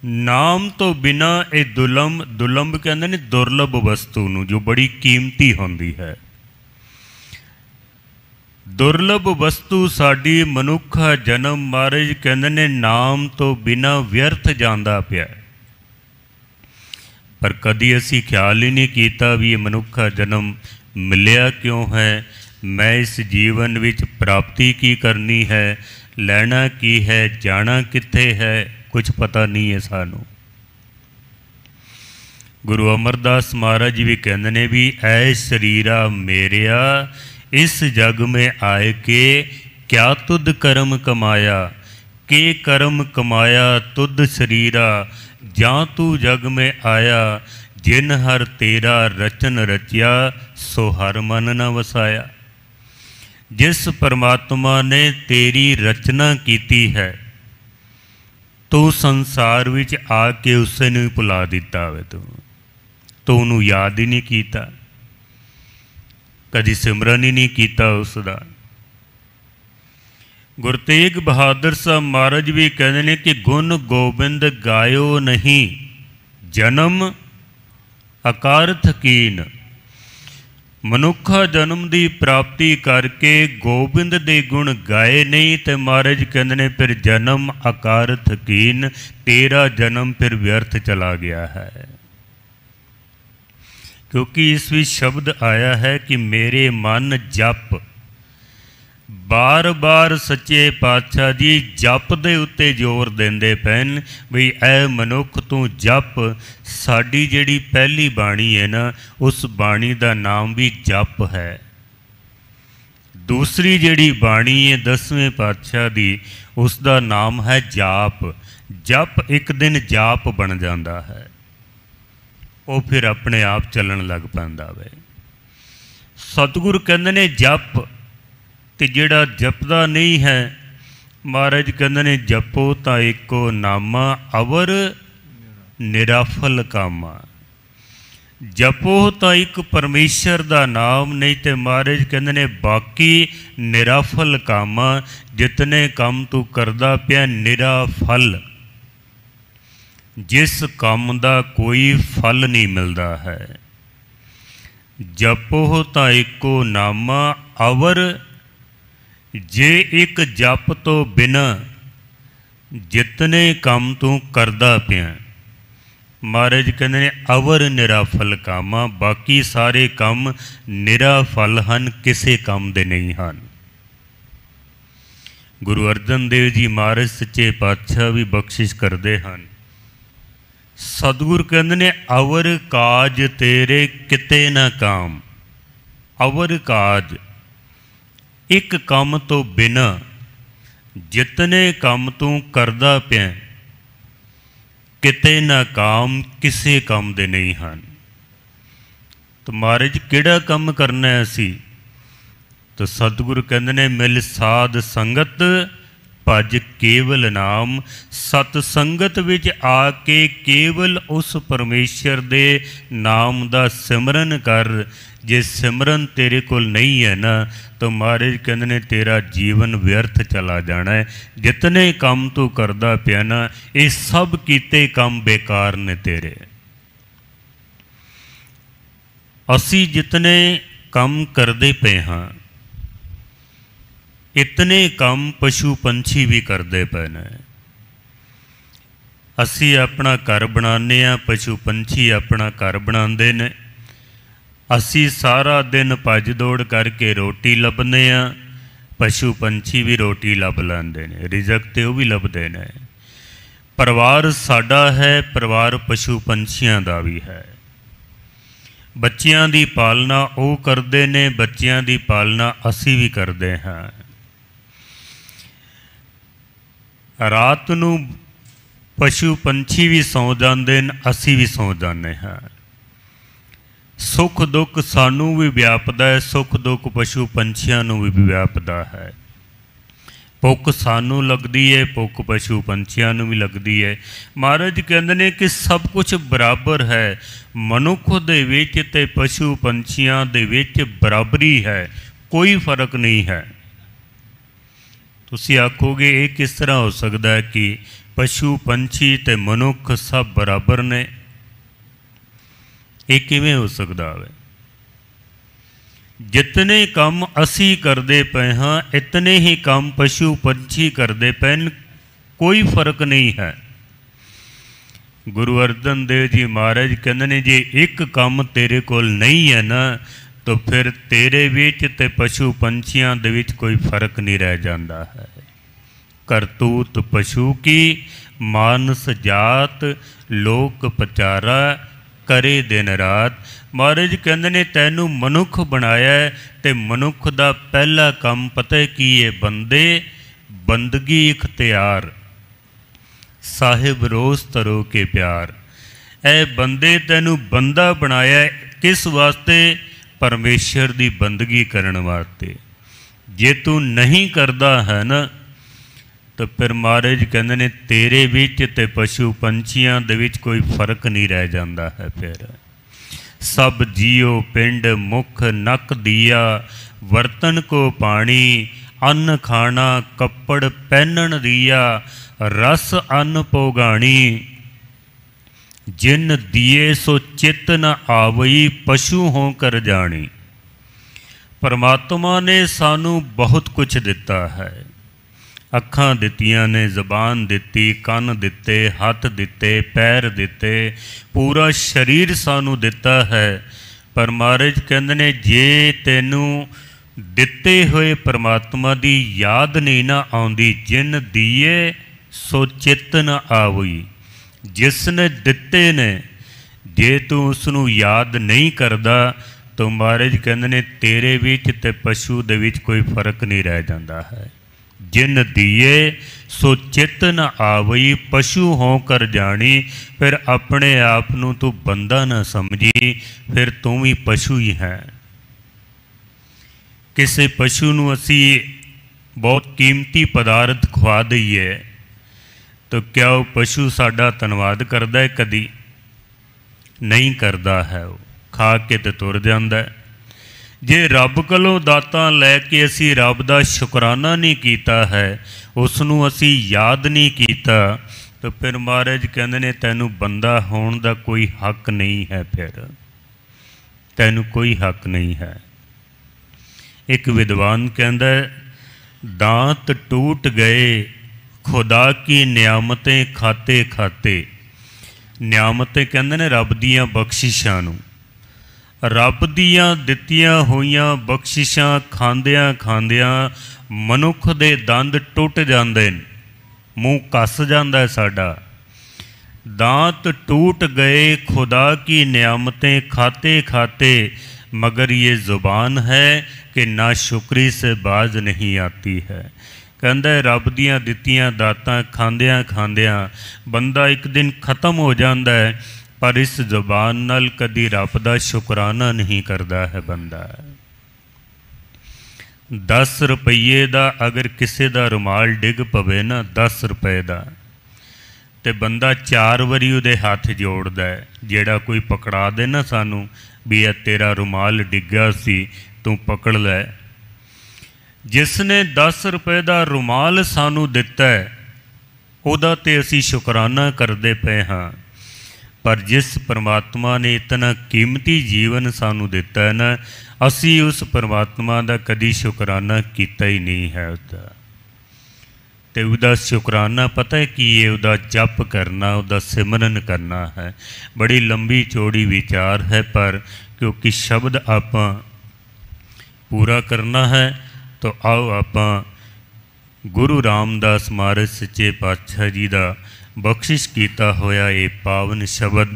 ਨਾਮ ਤੋਂ ਬਿਨਾ ਇਹ ਦੁਲੰਭ ਕਹਿੰਦੇ ਨੇ ਦੁਰਲਭ ਵਸਤੂ ਨੂੰ, ਜੋ ਬੜੀ ਕੀਮਤੀ ਹੁੰਦੀ ਹੈ। ਦੁਰਲਭ ਵਸਤੂ ਸਾਡੀ ਮਨੁੱਖਾ ਜਨਮ ਮਹਾਰਾਜ ਕਹਿੰਦੇ ਨੇ ਨਾਮ ਤੋਂ ਬਿਨਾ ਵਿਅਰਥ ਜਾਂਦਾ ਪਿਆ। ਪਰ ਕਦੀ ਅਸੀਂ ਖਿਆਲ ਹੀ ਨਹੀਂ ਕੀਤਾ ਵੀ ਇਹ ਮਨੁੱਖਾ ਜਨਮ ਮਿਲਿਆ ਕਿਉਂ ਹੈ, ਮੈਂ ਇਸ ਜੀਵਨ ਵਿੱਚ ਪ੍ਰਾਪਤੀ ਕੀ ਕਰਨੀ ਹੈ, ਲੈਣਾ ਕੀ ਹੈ, ਜਾਣਾ ਕਿੱਥੇ ਹੈ, ਕੁਝ ਪਤਾ ਨਹੀਂ ਹੈ ਸਾਨੂੰ। ਗੁਰੂ ਅਮਰਦਾਸ ਮਹਾਰਾਜ ਵੀ ਕਹਿੰਦੇ ਨੇ ਵੀ ਐ ਸਰੀਰਾ ਮੇਰਿਆ, इस जग में आए के क्या तुद कर्म कमाया, के कर्म कमाया तुद शरीरा, जा तू जग में आया, जिन हर तेरा रचन रचिया, सो हर मन न वसाया। जिस परमात्मा ने तेरी रचना कीती है, तू संसार विच आके उसे नूं भुला दिता वे, तू उन्होंने याद ही नहीं कीता, कदी सिमरन ही नहीं किया उसका। गुरु तेग बहादुर साहब महाराज भी कहते हैं कि गुण गोबिंद गायो नहीं, जन्म अकारथ कीन। मनुखा जन्म की प्राप्ति करके गोबिंद के गुण गाए नहीं, तो महाराज कहते हैं फिर जन्म अकारथ कीन, तेरा जन्म फिर व्यर्थ चला गया है। क्योंकि इस भी शब्द आया है कि मेरे मन जप, बार बार सच्चे पातशाह जी जप दे उत्ते जोर देंदे पैन भी ऐ मनुख तू जप। साडी जिहड़ी पहली बाणी है ना, उस बाणी का नाम भी जप है। दूसरी जिहड़ी बाणी है 10वें पातशाह दी, उसका नाम है जाप। जप एक दिन जाप बन जाता है, वो फिर अपने आप चलन लग पैंदा वे। सतगुरु कहंदे ने जप, ते जिहड़ा जपदा नहीं है, महाराज कहंदे ने जपो तां एको नामा, अवर निराफल कामा। जपो तां एक परमेश्वर दा नाम, नहीं तो महाराज कहंदे ने बाकी निराफल कामा, जितने काम तू करदा पिया निराफल, जिस काम का कोई फल नहीं मिलता है। जपो तां एको नामा, अवर जे एक जप तो बिना जितने काम तू करदा पिया, महाराज कहते हैं अवर निराफल कामा, बाकी सारे काम निराफल हैं, किसी काम दे नहीं हैं। गुरु अर्जन देव जी महाराज सच्चे पातशाह भी बख्शिश करते हैं। सतगुर कहते ने अवर काज तेरे किते ना काम। अवर काज एक काम तो बिना जितने काम तू करदा पिया, किते ना काम किसी काम दे नहीं हैं। तो महाराज किहड़ा काम करना है असी, तो सतगुरु कहते ने मिल साध संगत भज केवल नाम। सतसंगत विच आके केवल उस परमेश्वर दे नाम दा सिमरन कर। जे सिमरन तेरे कोल नहीं है ना, तो महाराज कहते ने तेरा जीवन व्यर्थ चला जाना है। जितने काम तू करदा पिया ना, ये सब कीते काम बेकार ने तेरे। असी जितने काम करते पे हाँ, इतने काम पशु पंछी भी करते पे ने। असी अपना घर बनाने, पशु पंछी अपना घर बनाते ने। असी सारा दिन भज दौड़ करके रोटी लभने, पशु पंछी भी रोटी लभ लेंदे ने, रिजक ते वो भी लभदे ने। परिवार साडा है, परिवार पशु पंछियां दा भी है। बच्चियां दी पालना वो करते ने, बच्चियां दी पालना असी भी करते हैं। रात नूं पशु पंछी भी सौ जाते हैं, असी भी सौ जाते हैं। सुख दुख सानू भी व्यापदा है, सुख दुख पशु पंछियां नूं भी व्यापदा है। भुख सानू लगती है, भुख पशु पंछियां नूं भी लगती है। महाराज कहते हैं कि सब कुछ बराबर है। मनुख दे विच ते पशु पंछियां दे विच बराबरी है, कोई फर्क नहीं है। तुसी आखोगे ये किस तरह हो सकता है कि ਪਸ਼ੂ ਪੰਛੀ ਤੇ ਮਨੁੱਖ ਸਭ ਬਰਾਬਰ ਨੇ। ਇਹ ਕਿਵੇਂ ਹੋ ਸਕਦਾ ਹੈ? ਜਿਤਨੇ ਕੰਮ ਅਸੀਂ ਕਰਦੇ ਪਏ ਹਾਂ ਇਤਨੇ ਹੀ ਕੰਮ ਪਸ਼ੂ ਪੰਛੀ ਕਰਦੇ ਪਏ ਨੇ, ਕੋਈ ਫਰਕ ਨਹੀਂ ਹੈ। ਗੁਰੂ ਅਰਜਨ ਦੇਵ ਜੀ ਮਹਾਰਾਜ ਕਹਿੰਦੇ ਨੇ ਜੇ ਇੱਕ ਕੰਮ ਤੇਰੇ ਕੋਲ ਨਹੀਂ ਹੈ ਨਾ ਤਾਂ ਫਿਰ ਤੇਰੇ ਵਿੱਚ ਤੇ ਪਸ਼ੂ ਪੰਛੀਆਂ ਦੇ ਵਿੱਚ ਕੋਈ ਫਰਕ ਨਹੀਂ ਰਹਿ ਜਾਂਦਾ ਹੈ। ਕਰਤੂਤ ਪਸ਼ੂ ਕੀ ਮਾਨਸ ਜਾਤ ਲੋਕ ਪਚਾਰਾ ਕਰੇ ਦਿਨ ਰਾਤ। ਮਹਾਰਾਜ ਕਹਿੰਦੇ ਨੇ ਤੈਨੂੰ ਮਨੁੱਖ ਬਣਾਇਆ ਤੇ ਮਨੁੱਖ ਦਾ ਪਹਿਲਾ ਕੰਮ ਪਤਾ ਕੀ ਹੈ? ਬੰਦੇ ਬੰਦਗੀ ਇਖਤਿਆਰ ਸਾਹਿਬ ਰੋਜ਼ ਤਰੋ ਕੇ ਪਿਆਰ। ਇਹ ਬੰਦੇ ਤੈਨੂੰ ਬੰਦਾ ਬਣਾਇਆ ਕਿਸ ਵਾਸਤੇ? ਪਰਮੇਸ਼ਰ ਦੀ ਬੰਦਗੀ ਕਰਨ ਵਾਸਤੇ। ਜੇ ਤੂੰ ਨਹੀਂ ਕਰਦਾ ਹੈ ਨਾ ਤਾਂ ਫਿਰ ਮਹਾਰਾਜ ਕਹਿੰਦੇ ਨੇ ਤੇਰੇ ਵਿੱਚ ਤੇ ਪਸ਼ੂ ਪੰਛੀਆਂ ਦੇ ਵਿੱਚ ਕੋਈ ਫਰਕ ਨਹੀਂ ਰਹਿ ਜਾਂਦਾ ਹੈ। ਫਿਰ ਸਭ ਜੀਓ ਪਿੰਡ ਮੁਖ ਨਕ ਦੀਆ ਵਰਤਨ ਕੋ ਪਾਣੀ ਅੰਨ ਖਾਣਾ ਕੱਪੜ ਪਹਿਨਣ ਦੀਆ ਰਸ ਅੰਨ ਪੋਗਾਣੀ। ਜਿਨ ਦੀਏ ਸੋ ਚਿਤ ਨ ਆਵਈ ਪਸ਼ੂ ਹੋ ਕਰ ਜਾਣੀ। ਪਰਮਾਤਮਾ ਨੇ ਸਾਨੂੰ ਬਹੁਤ ਕੁਝ ਦਿੱਤਾ ਹੈ। ਅੱਖਾਂ ਦਿੱਤੀਆਂ ਨੇ, ਜ਼ਬਾਨ ਦਿੱਤੀ, ਕੰਨ ਦਿੱਤੇ, ਹੱਥ ਦਿੱਤੇ, ਪੈਰ ਦਿੱਤੇ, ਪੂਰਾ ਸਰੀਰ ਸਾਨੂੰ ਦਿੱਤਾ ਹੈ। ਪਰ ਮਹਾਰਾਜ ਕਹਿੰਦੇ ਨੇ ਜੇ ਤੈਨੂੰ ਦਿੱਤੇ ਹੋਏ ਪਰਮਾਤਮਾ ਦੀ ਯਾਦ ਨਹੀਂ ਨਾ ਆਉਂਦੀ, ਜਿਨ ਦੀਏ ਸੋ ਚਿੱਤ ਨ ਆਵਈ। ਜਿਸ ਨੇ ਦਿੱਤੇ ਨੇ ਜੇ ਤੂੰ ਉਸ ਨੂੰ ਯਾਦ ਨਹੀਂ ਕਰਦਾ ਤਾਂ ਮਹਾਰਾਜ ਕਹਿੰਦੇ ਨੇ ਤੇਰੇ ਵਿੱਚ ਤੇ ਪਸ਼ੂ ਦੇ ਵਿੱਚ ਕੋਈ ਫਰਕ ਨਹੀਂ ਰਹਿ ਜਾਂਦਾ ਹੈ। ਜਿਨ ਦੀਏ ਸੋ ਚਿੱਤ ਨ ਆਵਈ ਪਸ਼ੂ ਹੋ ਕਰ ਜਾਣੀ। ਫਿਰ ਆਪਣੇ ਆਪ ਨੂੰ ਤੂੰ ਬੰਦਾ ਨਾ ਸਮਝੀ, ਫਿਰ ਤੂੰ ਵੀ ਪਸ਼ੂ ਹੀ ਹੈ। ਕਿਸੇ ਪਸ਼ੂ ਨੂੰ ਅਸੀਂ ਬਹੁਤ ਕੀਮਤੀ ਪਦਾਰਥ ਖਵਾ ਦਈਏ ਤਾਂ ਕਿਆ ਉਹ ਪਸ਼ੂ ਸਾਡਾ ਧੰਨਵਾਦ ਕਰਦਾ ਹੈ? ਕਦੀ ਨਹੀਂ ਕਰਦਾ ਹੈ। ਉਹ ਖਾ ਕੇ ਤੇ ਤੁਰ ਜਾਂਦਾ। ਜੇ ਰੱਬ ਕੋਲੋਂ ਦਾਤਾਂ ਲੈ ਕੇ ਅਸੀਂ ਰੱਬ ਦਾ ਸ਼ੁਕਰਾਨਾ ਨਹੀਂ ਕੀਤਾ ਹੈ, ਉਸ ਨੂੰ ਅਸੀਂ ਯਾਦ ਨਹੀਂ ਕੀਤਾ ਤਾਂ ਫਿਰ ਮਹਾਰਾਜ ਕਹਿੰਦੇ ਨੇ ਤੈਨੂੰ ਬੰਦਾ ਹੋਣ ਦਾ ਕੋਈ ਹੱਕ ਨਹੀਂ ਹੈ। ਫਿਰ ਤੈਨੂੰ ਕੋਈ ਹੱਕ ਨਹੀਂ ਹੈ। ਇੱਕ ਵਿਦਵਾਨ ਕਹਿੰਦਾ ਦਾਂਤ ਟੂਟ ਗਏ ਖੁਦਾ ਕੀ ਨਿਆਮतें ਖਾਤੇ ਖਾਤੇ। ਨਿਆਮतें ਕਹਿੰਦੇ ਨੇ ਰੱਬ ਦੀਆਂ ਬਖਸ਼ਿਸ਼ਾਂ ਨੂੰ। ਰੱਬ ਦੀਆਂ ਦਿੱਤੀਆਂ ਹੋਈਆਂ ਬਖਸ਼ਿਸ਼ਾਂ ਖਾਂਦਿਆਂ ਖਾਂਦਿਆਂ ਮਨੁੱਖ ਦੇ ਦੰਦ ਟੁੱਟ ਜਾਂਦੇ ਨੇ, ਮੂੰਹ ਕੱਸ ਜਾਂਦਾ ਸਾਡਾ। दांत टूट गए खुदा की नियामतें खाते खाते, मगर ये ज़ुबान है कि नाशुक्री से बाज नहीं आती है। कहता है रब दियाँ दित्तियाँ दातां खांदियां खांदियां बंदा एक दिन ख़त्म हो जाता है, पर इस ज़ुबान नाल कदी रब दा शुकराना नहीं करता है बंदा। 10 रुपये का अगर किसी का रुमाल डिग पवे ना 10 रुपए का, तो बंदा 4 वारी उहदे हाथ जोड़दा है। जेड़ा कोई पकड़ा दे ना सानू भी यह तेरा रुमाल डिग्गा सी तू पकड़ लै। जिसने 10 रुपए का रुमाल सानू दिता है उहदा ते असी शुकराना करते पे हाँ, पर जिस परमात्मा ने इतना कीमती जीवन सानू दिता है ना, असी उस परमात्मा का कदी शुकराना किया ही नहीं है। उसका तो उसका शुकराना पता है कि ये उसका जप करना, उसका सिमरन करना है। बड़ी लंबी चौड़ी विचार है, पर क्योंकि शब्द आप पूरा करना है तो आओ आप गुरु रामदास महाराज सच्चे पातशाह जी का बख्शिश किया होया ये पावन शब्द,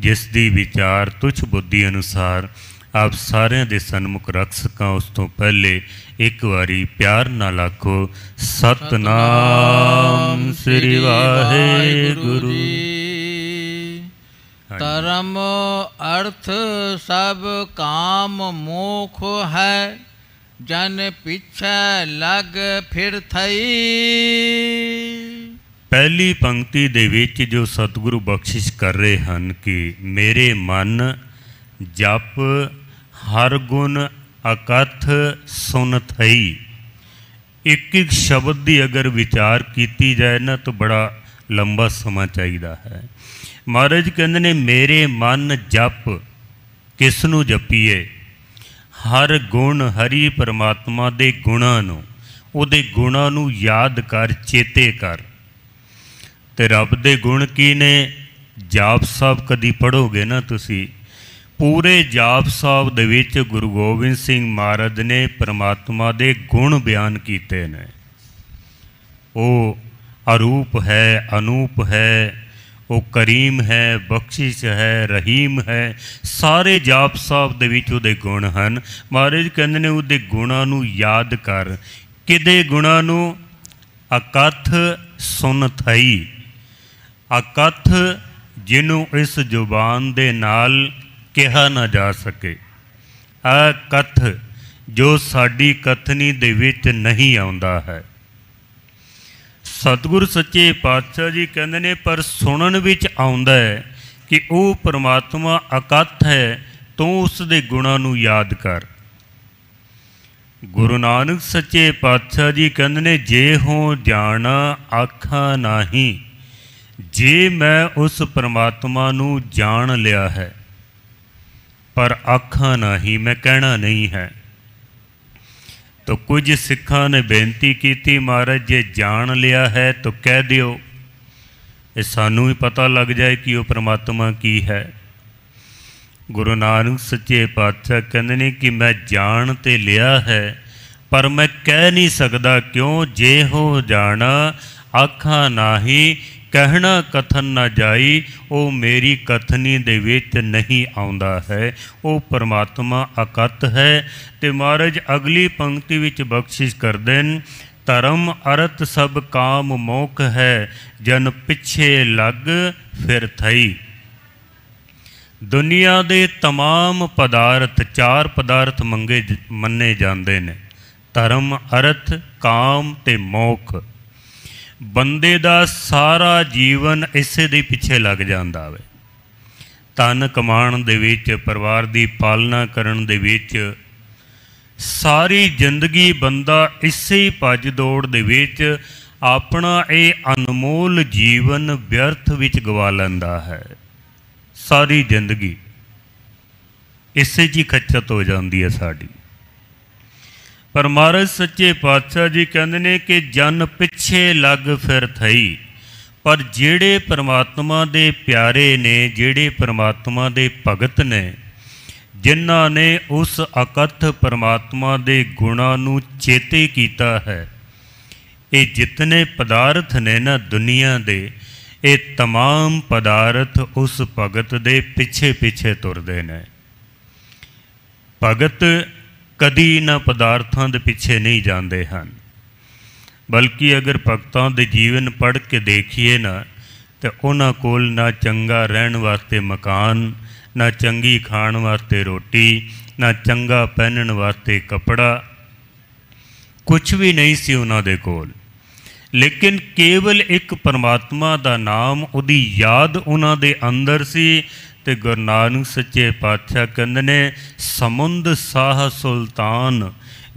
जिस दी विचार तुच्छ बुद्धि अनुसार आप सारे दे सन्मुख रख सकां, उस तो पहले एक बारी प्यार नाल आखो सतनाम श्री वाहेगुरु। धर्म अर्थ सब काम मोख है, जन पीछे लग फिर थई। पहली पंक्ति दे विच जो सतगुरु बख्शिश कर रहे हैं कि मेरे मन जप हर गुण अकथ सुन थई। एक एक शब्द की अगर विचार की जाए ना तो बड़ा लंबा समा चाहिदा है। महाराज कहंदे ने मेरे मन जप किसनू जपीए, हर गुण हरि परमात्मा दे गुणां नूं, उहदे गुणां नूं याद कर, चेते कर। ते रब दे गुण की ने? जाप साहब कदी पढ़ोगे ना तुसी, पूरे जाप साहब दे विच गुरु गोबिंद सिंह महाराज ने परमात्मा दे गुण बयान कीते ने। वो अरूप है, अनूप है, वो करीम है, बख्शिश है, रहीम है, सारे जाप साहब दे विच उहदे गुण हन। महाराज कहंदे ने उहदे गुणां नूं याद कर। किदे गुणां नूं? अकथ सुन थई। अकथ जिन्हों इस जुबान दे नाल कहा ना जा सके, अकथ जो साडी कथनी दे विच नहीं आउंदा है। सतगुर सच्चे पातशाह जी कहंदे ने पर सुनन विच आउंदा है कि वह परमात्मा अकथ है, तो उस दे गुणां नूं याद कर। गुरु नानक सच्चे पातशाह जी कहंदे ने जे हो जाना आखा नाही, जे मैं उस परमात्मा नूं जान लिया है पर आखा नहीं, मैं कहना नहीं है। तो कुछ सिखा ने बेनती की थी, महाराज जे जान लिया है तो कह दियो, ये सानू भी पता लग जाए कि वो परमात्मा की है। गुरु नानक सच्चे पातशाह कहते हैं कि मैं जान ते लिया है पर मैं कह नहीं सकता, क्यों? जे हो जाना आखा नाही, कहना कथन ना जाई, वो मेरी कथनी दे विच नहीं आउंदा है। वो परमात्मा अकत है। ते महाराज अगली पंक्ति विच बख्शिश कर देन, धर्म अरत सब काम मोख है, जन पिछे लग फिर थई। दुनिया दे तमाम पदार्थ, चार पदार्थ मन्ने जाते हैं, धर्म अरथ काम ते मोख। बंदे दा सारा जीवन इसे दे पिछे लग जांदा वे। धन कमाण दे विच, परिवार दी पालना करन दे विच, सारी जिंदगी बंदा इसे ही भज दौड़ दे विच अपना ये अनमोल जीवन व्यर्थ विच गवा लैंदा है। सारी जिंदगी इसे जी खच्चत हो जाती है साड़ी। पर महाराज सच्चे पातशाह जी कहते हैं कि जन पिछे लग फिर थई। पर जेड़े परमात्मा दे प्यारे ने, जेड़े परमात्मा दे भगत ने, जिन्हां ने उस अकथ परमात्मा दे गुणां नूं चेते कीता है, ये जितने पदार्थ ने ना दुनिया दे, ये तमाम पदार्थ उस भगत दे पिछे पिछे तुरदे ने। भगत कदी इन्हां पदार्थों के पिछे नहीं जाते हैं, बल्कि अगर भगतों के जीवन पढ़ के देखिए ना, तो उन्हां कोल ना चंगा रहन वास्ते मकान, ना चंगी खाण वास्ते रोटी, ना चंगा पहनण वास्ते कपड़ा, कुछ भी नहीं सी उन्हां दे कोल। लेकिन केवल एक परमात्मा का नाम, उहदी याद उन्हां दे अंदर सी। ते गुरु नानक सच्चे पातशाह कहंदे ने, समुंद साह सुल्तान,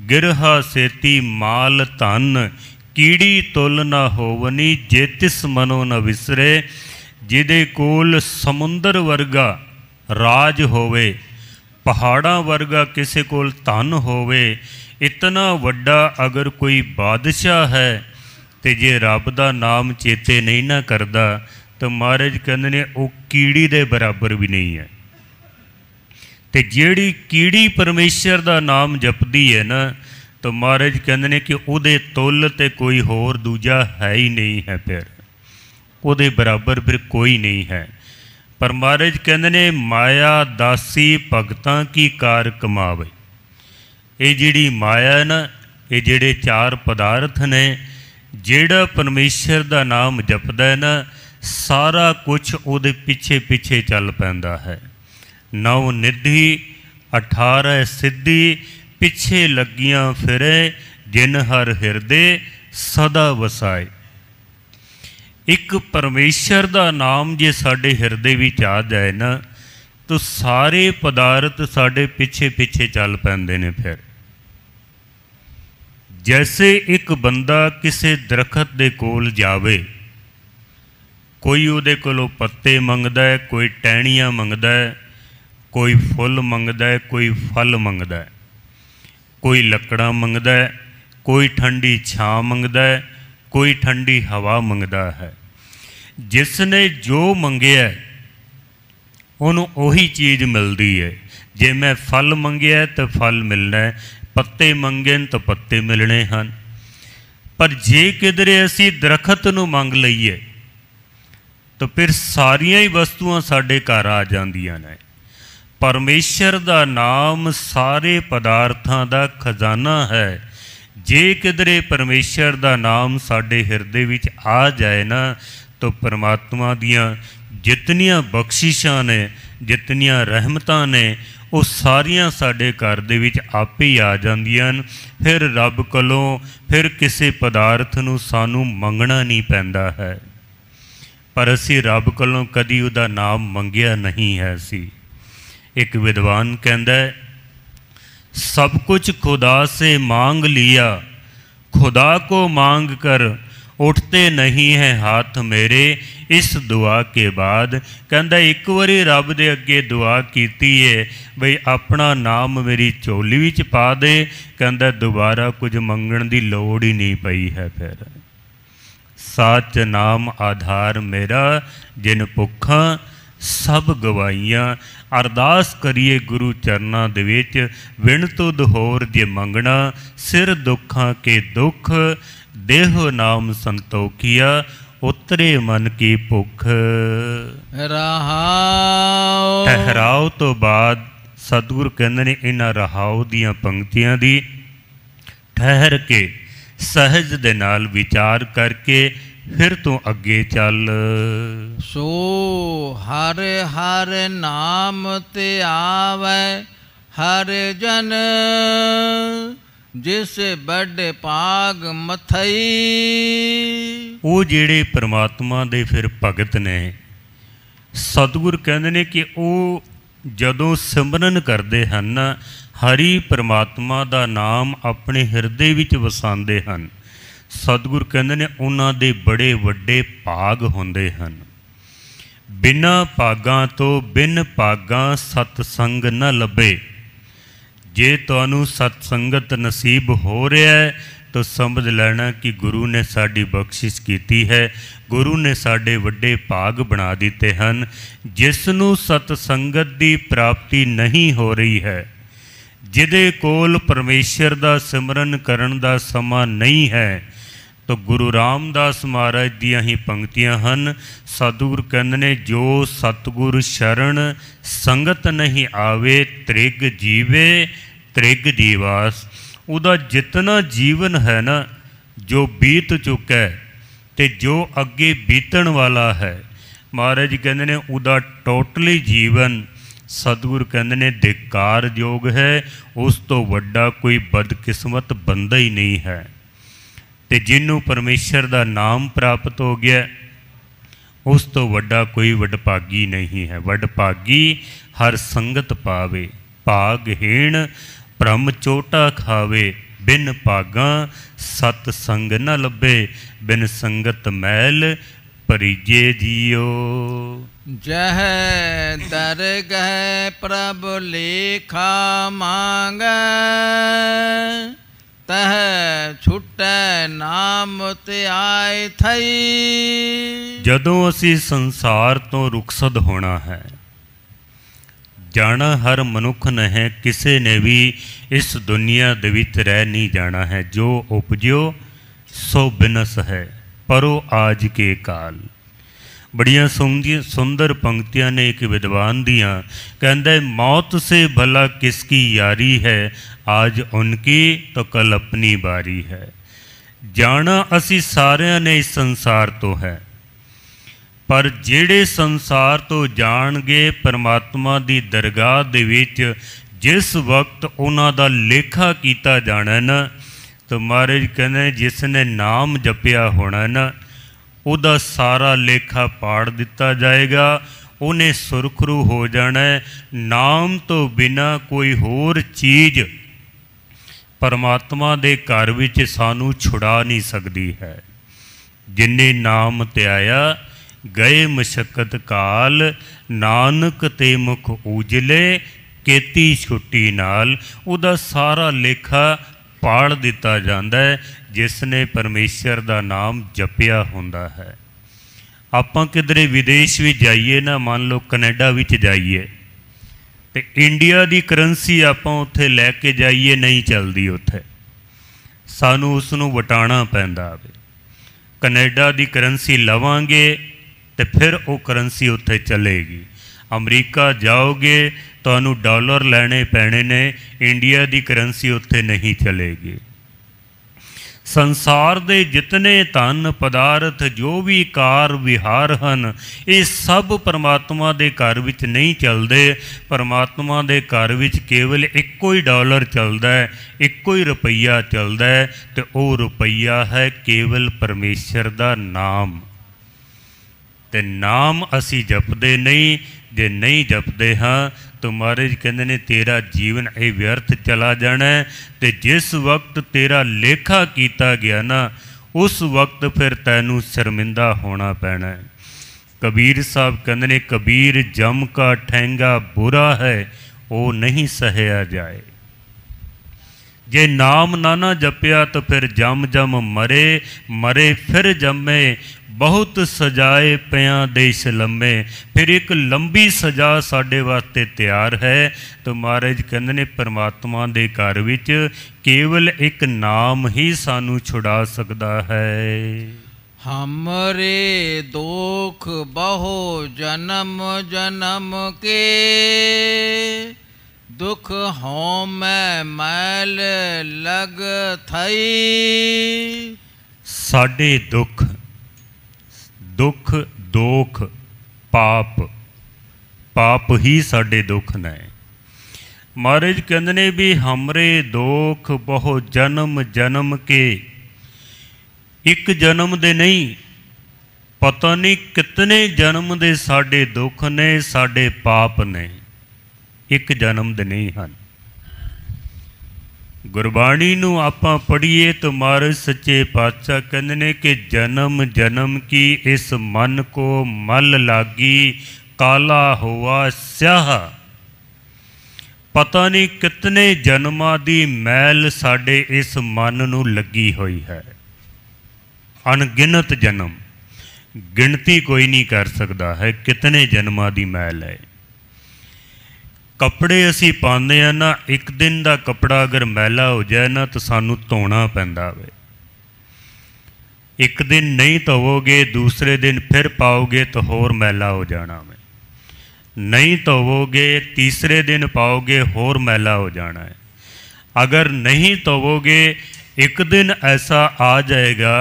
गिरहा सेती माल धन, कीड़ी तुल न होवनी, जे तिस मनो न विसरे। जिदे कोल समुंदर वर्गा राज होवे, पहाड़ा वर्गा किसी कोल धन होवे, इतना वड्डा अगर कोई बादशाह है, तो जे रब दा नाम चेते नहीं ना करदा, तो महाराज कहते ने वो कीड़ी दे बराबर भी नहीं है। तो जिहड़ी कीड़ी परमेश्वर दा नाम जपदी है ना, तो महाराज कहते ने कि उहदे तुल ते कोई होर दूजा है ही नहीं है, फिर उहदे बराबर फिर कोई नहीं है। पर महाराज कहते ने माया दासी भगतां की कार कमावे। ये जिहड़ी माया है ना, ये जिहड़े चार पदार्थ ने, जिहड़ा परमेश्वर दा नाम जपदा है ना, सारा कुछ उहदे पिछे पिछे चल पैंदा है। 9 निधि 18 सिद्धि, पिछे लगियां फिरे, जिन हर हिरदे सदा वसाए। एक परमेश्वर दा नाम जे साडे हिरदे विच आ जाए ना, तो सारे पदार्थ साडे पिछे पिछे चल पैंदे ने। फिर जैसे एक बंदा किसी दरखत दे कोल जावे, कोई उहदे कोलों पत्ते मंगदा है, कोई टहनियाँ मंगदा है, कोई फुੱਲ मंगदा है, कोई फल मंगदा है, कोई लकड़ा मंगदा है, कोई ठंडी छां मंगदा है, कोई ठंडी हवा मंगदा है। जिसने जो मंगिया उन्होंने उही चीज़ मिलती है। जे मैं फल मंगिया तो फल मिलना है, पत्ते मंगे तो पत्ते मिलने हैं। पर जे किधरे असी दरखत नूं मंग लईए तो फिर सारिया ही वस्तुआं साडे घर आ जांदियां ने। परमेश्वर दा नाम सारे पदार्थां दा खजाना है। जे किधरे परमेश्वर दा नाम साडे हिरदे विच आ जाए ना तो परमात्मा दियां जितनियां बख्शिशां ने, जितनियां रहमतां ने, वो सारियां साडे घर दे विच आपे ही आ जांदियां। फिर रब कोलों फिर किसी पदार्थ नूं सानू मंगना नहीं पैंदा है। पर असी रब कोलों कदी उहदा नाम मंगिया नहीं है। असी एक विद्वान कहंदा है, सब कुछ खुदा से मांग लिया, खुदा को मांग कर उठते नहीं हैं हाथ मेरे इस दुआ के बाद। कहंदा एक बारी रब दे अगे दुआ कीती है बई अपना नाम मेरी झोली विच पा दे, कहंदा दोबारा कुछ मंगण दी लोड़ ही नहीं पई है। फिर सच नाम आधार मेरा, जिन भुखा सब गवाइयां। अरदास करिए गुरु चरना दे विच, विण तुद होर जे मंगना, सिर दुखां के दुख देहो नाम संतोखिया, उतरे मन की भुख रहाओ। ठहराओ तो बाद सतगुरु कहंदे ने इन्हां रहाओ दियां पंक्तियां दी ठहर के सहज दे नाल विचार करके फिर तू अगे चल। सो हर हर नाम ते आवे हर जन, जिस बड़े पाग मथई। वो जेड़े परमात्मा दे फिर भगत ने, सतगुर कहते ने कि वो जदों सिमरन करते हैं ना, हरि परमात्मा दा नाम अपने हिरदे विच वसांदे हैं। सतगुर कहते ने उन्हां दे बड़े वड्डे भाग होंदे हैं। बिना भागां तो बिन भागां सतसंग न लभे। जे तुहानू सतसंगत नसीब हो रहा है तो समझ लेना कि गुरु ने साड़ी बख्शिश की है, गुरु ने साढ़े वड्डे भाग बना दिते हैं। जिसनू सतसंगत की प्राप्ति नहीं हो रही है, जिदे कोल परमेश्वर दा सिमरन करन दा समा नहीं है, तो गुरु रामदास महाराज दियां ही पंक्तियां हैं। सतगुर कहंदे ने जो सतगुर शरण संगत नहीं आवे, त्रिग जीवे त्रिग जीवास। उदा जितना जीवन है ना जो बीत चुका है ते जो अगे बीतन वाला है, महाराज कहंदे ने उदा टोटली जीवन सतगुर कहंदे ने धिक्कार योग है। उस तो वड्डा कोई बदकिस्मत बंदा ही नहीं है। ते जिन्हों परमेश्वर दा नाम प्राप्त हो गया उस तो वड्डा कोई वडभागी नहीं है। वडभागी हर संगत पावे, भागहीन भ्रम चोटा खावे। बिन भागा सतसंग न लभे, बिन संगत मैल परिजे जियो। जह दरगह प्रभ लेखा मांगे, तह छुटै नाम ते आए थई। जदों असी संसार तो रुखसत होना है, जाना हर मनुख ने है, किसी ने भी इस दुनिया दे विच रह नहीं जाना है। जो उपजो सो बिनस है, परो आज के काल। बड़िया सुंदर पंक्तियां ने एक विद्वान दियाँ। कहंदा मौत से भला किसकी यारी है, आज उनकी तो कल अपनी बारी है। जाना असी सारिਆਂ ने इस संसार तो है, पर ਜਿਹੜੇ संसार तो ਜਾਣਗੇ परमात्मा ਦੀ ਦਰਗਾਹ ਦੇ ਵਿੱਚ जिस वक्त उन्हां दा लेखा कीता जाना ना, तो महाराज कहते जिसने नाम जपिया होना ना, ਉਹਦਾ सारा लेखा पाड़ दिता जाएगा। उन्हें सुरखरू हो जाना है। नाम तो बिना कोई होर चीज़ परमात्मा दे घर विच सानू छुड़ा नहीं सकती है। जिन्हें नाम त्याया गए मशक्कत काल, नानक ते मुख उजले, केती छुट्टी नाल। उहदा सारा लेखा पाड़ दिता जाता है जिसने परमेश्वर का नाम जपिया हुंदा है। आपां किधरे विदेश भी जाइए ना, मान लो कनेडा विच जाइए तो इंडिया की करंसी आपां उत्थे लैके जाइए नहीं चलती, उत्थे सानू उसनूं वटाना पैंदा वे। कनेडा की करंसी लवांगे तो फिर वो करंसी उत्थे चलेगी। अमरीका जाओगे तो डॉलर लैने पैने ने, इंडिया की करंसी उत्थे नहीं चलेगी। संसार दे जितने धन पदार्थ जो भी कार विहार हैं, ये सब परमात्मा दे घर विच नहीं चलते। परमात्मा दे घर विच केवल एको ही डॉलर चलता है, एको ही रुपया चलता है, तो वो रुपया है केवल परमेश्वर का नाम। ते नाम असी जपदे नहीं, जे नहीं जपदे हाँ तो महाराज कहते ने तेरा जीवन ये व्यर्थ चला जाना है। तो जिस वक्त तेरा लेखा किया गया ना, उस वक्त फिर तैनू शर्मिंदा होना पैना है। कबीर साहब कहते ने कबीर जम का ठेंगा बुरा है, वो नहीं सहया जाए। जे नाम ना जपिया तो फिर जम जम मरे, मरे फिर जमे, बहुत सजाए पिया देश लम्मे। फिर एक लंबी सजा साढ़े वास्ते तैयार है। तो महाराज कहते ने परमात्मा दे घर विच केवल एक नाम ही सानू छुड़ा सकता है। हमरे दुख बहु जन्म जन्म के, दुख हों मैं मैल लग थई। साडे दुख, दुख दोख पाप, पाप ही साडे दुख ने। महाराज कहते ने भी हमरे दुख बहु जन्म जन्म के, एक जन्म दे नहीं, पता नहीं कितने जन्म दे साडे दुख ने, साडे पाप ने, एक जन्म दे नहीं हैं। गुरबाणी नूं आपां पढ़ीए तो महाराज सच्चे पातशाह कहते ने कि जन्म जन्म की इस मन को मल लागी, काला हुआ स्याह। पता नहीं कितने जन्मां दी मैल साडे इस मन नूं लगी हुई है। अनगिनत जन्म, गिनती कोई नहीं कर सकता है कितने जन्मां दी मैल है। कपड़े असी पाते हैं ना, एक दिन का कपड़ा अगर मैला हो जाए ना तो सानू धोना पैंदा वे। एक दिन नहीं धोवोगे, दूसरे दिन फिर पाओगे तो होर मैला हो जाना वे। नहीं धोवोगे, तीसरे दिन पाओगे, होर मैला हो जाना है। अगर नहीं धोवोगे, एक दिन ऐसा आ जाएगा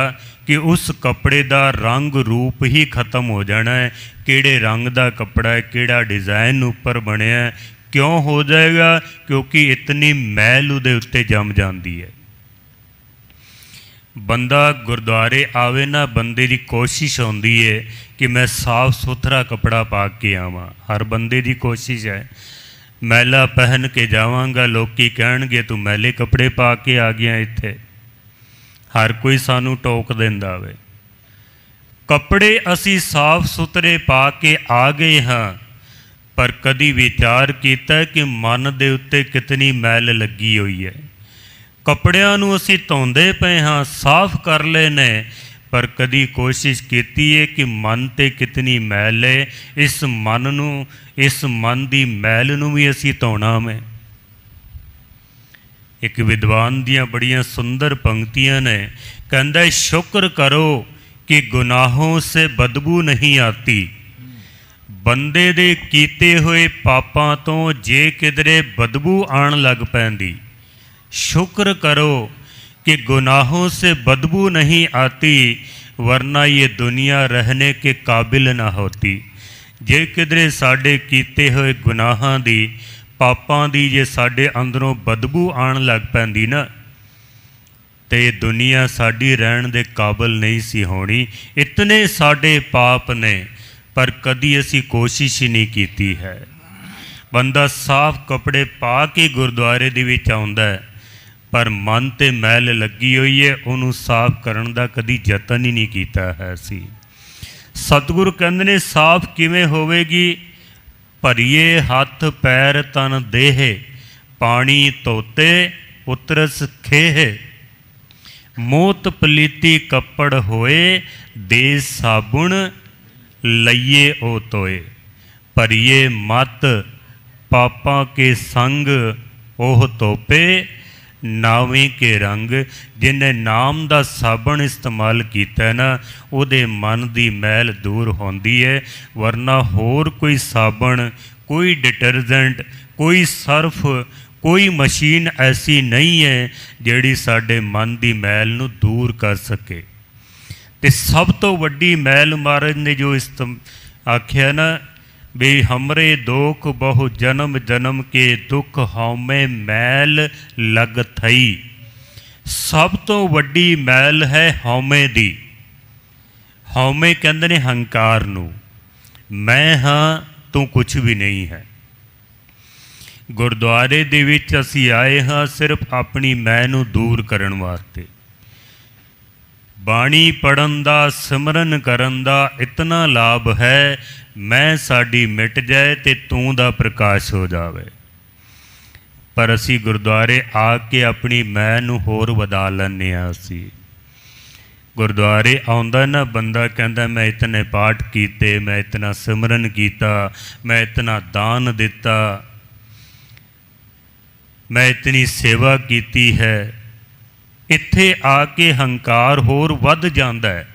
कि उस कपड़े का रंग रूप ही खत्म हो जाना है। किहड़े रंग का कपड़ा है, किहड़ा डिज़ाइन ऊपर बनया है, क्यों हो जाएगा? क्योंकि इतनी मैल उहदे उत्ते जम जाती है। बंदा गुरुद्वारे आवे ना, बंदे की कोशिश होती है कि मैं साफ सुथरा कपड़ा पा के आवां। हर बंदे की कोशिश है। मैला पहन के जावांगा, लोकी कहणगे तू मैले कपड़े पा के आ गया इत्थे। हर कोई सानू टोक दिंदा वे। कपड़े असी साफ सुथरे पा के आ गए हाँ, पर कदी विचार किया कि मन दे उत्ते कितनी मैल लगी हुई है। कपड़ियां नूं असी धोंदे पे हाँ, साफ कर लेने, पर कदी कोशिश की है कि मन ते कितनी मैल है। इस मन नूं, इस मन दी मैल नूं भी असी धोना में। एक विद्वान दियां बड़ियां सुंदर पंक्तियां ने, कहंदा शुक्र करो कि गुनाहों से बदबू नहीं आती। बंदे दे कीते हुए पापां तो जे किधरे बदबू आण लग पैंदी, शुक्र करो कि गुनाहों से बदबू नहीं आती, वरना ये दुनिया रहने के काबिल ना होती। जे किधरे साडे कीते हुए गुनाहां दी, पापां दी जे साडे अंदरों बदबू आण लग पैंदी ना, ते दुनिया साडी रहन दे काबिल नहीं सी होनी। इतने साडे पाप ने, पर कदी असी कोशिश ही नहीं की है। बंदा साफ कपड़े पा के गुरुद्वारे दे विच आउंदा है, पर मन ते मैल लगी हुई है, उन्होंने साफ करने का कदी यतन ही नहीं किया है। असी सतगुरु कहते ने साफ किवें होवेगी, भरीए हथ पैर तन देह, पानी धोते उतरस खेह, मोत पलीती कपड़ होए, दे साबुण लइए ओ तोए, भरीए मत पापां के संग ओह तोपे, नावें के रंग। जिन्हें नाम का साबण इस्तेमाल किया ना, उहदे मन की मैल दूर होंदी है, वरना होर कोई साबण, कोई डिटर्जेंट, कोई सर्फ, कोई मशीन ऐसी नहीं है जिहड़ी साडे मन की मैल नूं दूर कर सके। ते सब तो वड्डी मैल महाराज ने जो आख्या ना भी, हमरे दोख बहु जन्म जन्म के दुख हौमे मैल लग थई। सब तो वड्डी मैल है हौमे दी। हौमे कहंदे ने हंकार नूं, मैं हाँ तू कुछ भी नहीं है। गुरुद्वारे दे विच असीं आए हाँ सिर्फ अपनी मैं नूं दूर करन वास्ते। बाणी पढ़न दा, सिमरन करन दा इतना लाभ है, मैं साडी मिट जाए ते तूं दा प्रकाश हो जावे। पर असी गुरुद्वारे आके अपनी मैं नूं होर वधा लैंदे हां। असी गुरुद्वारे आउंदा ना बंदा कहंदा मैं इतने पाठ कीते, मैं इतना सिमरन कीता, मैं इतना दान दिता, मैं इतनी सेवा कीती है। इत्थे आके हंकार होर वध जांदा है।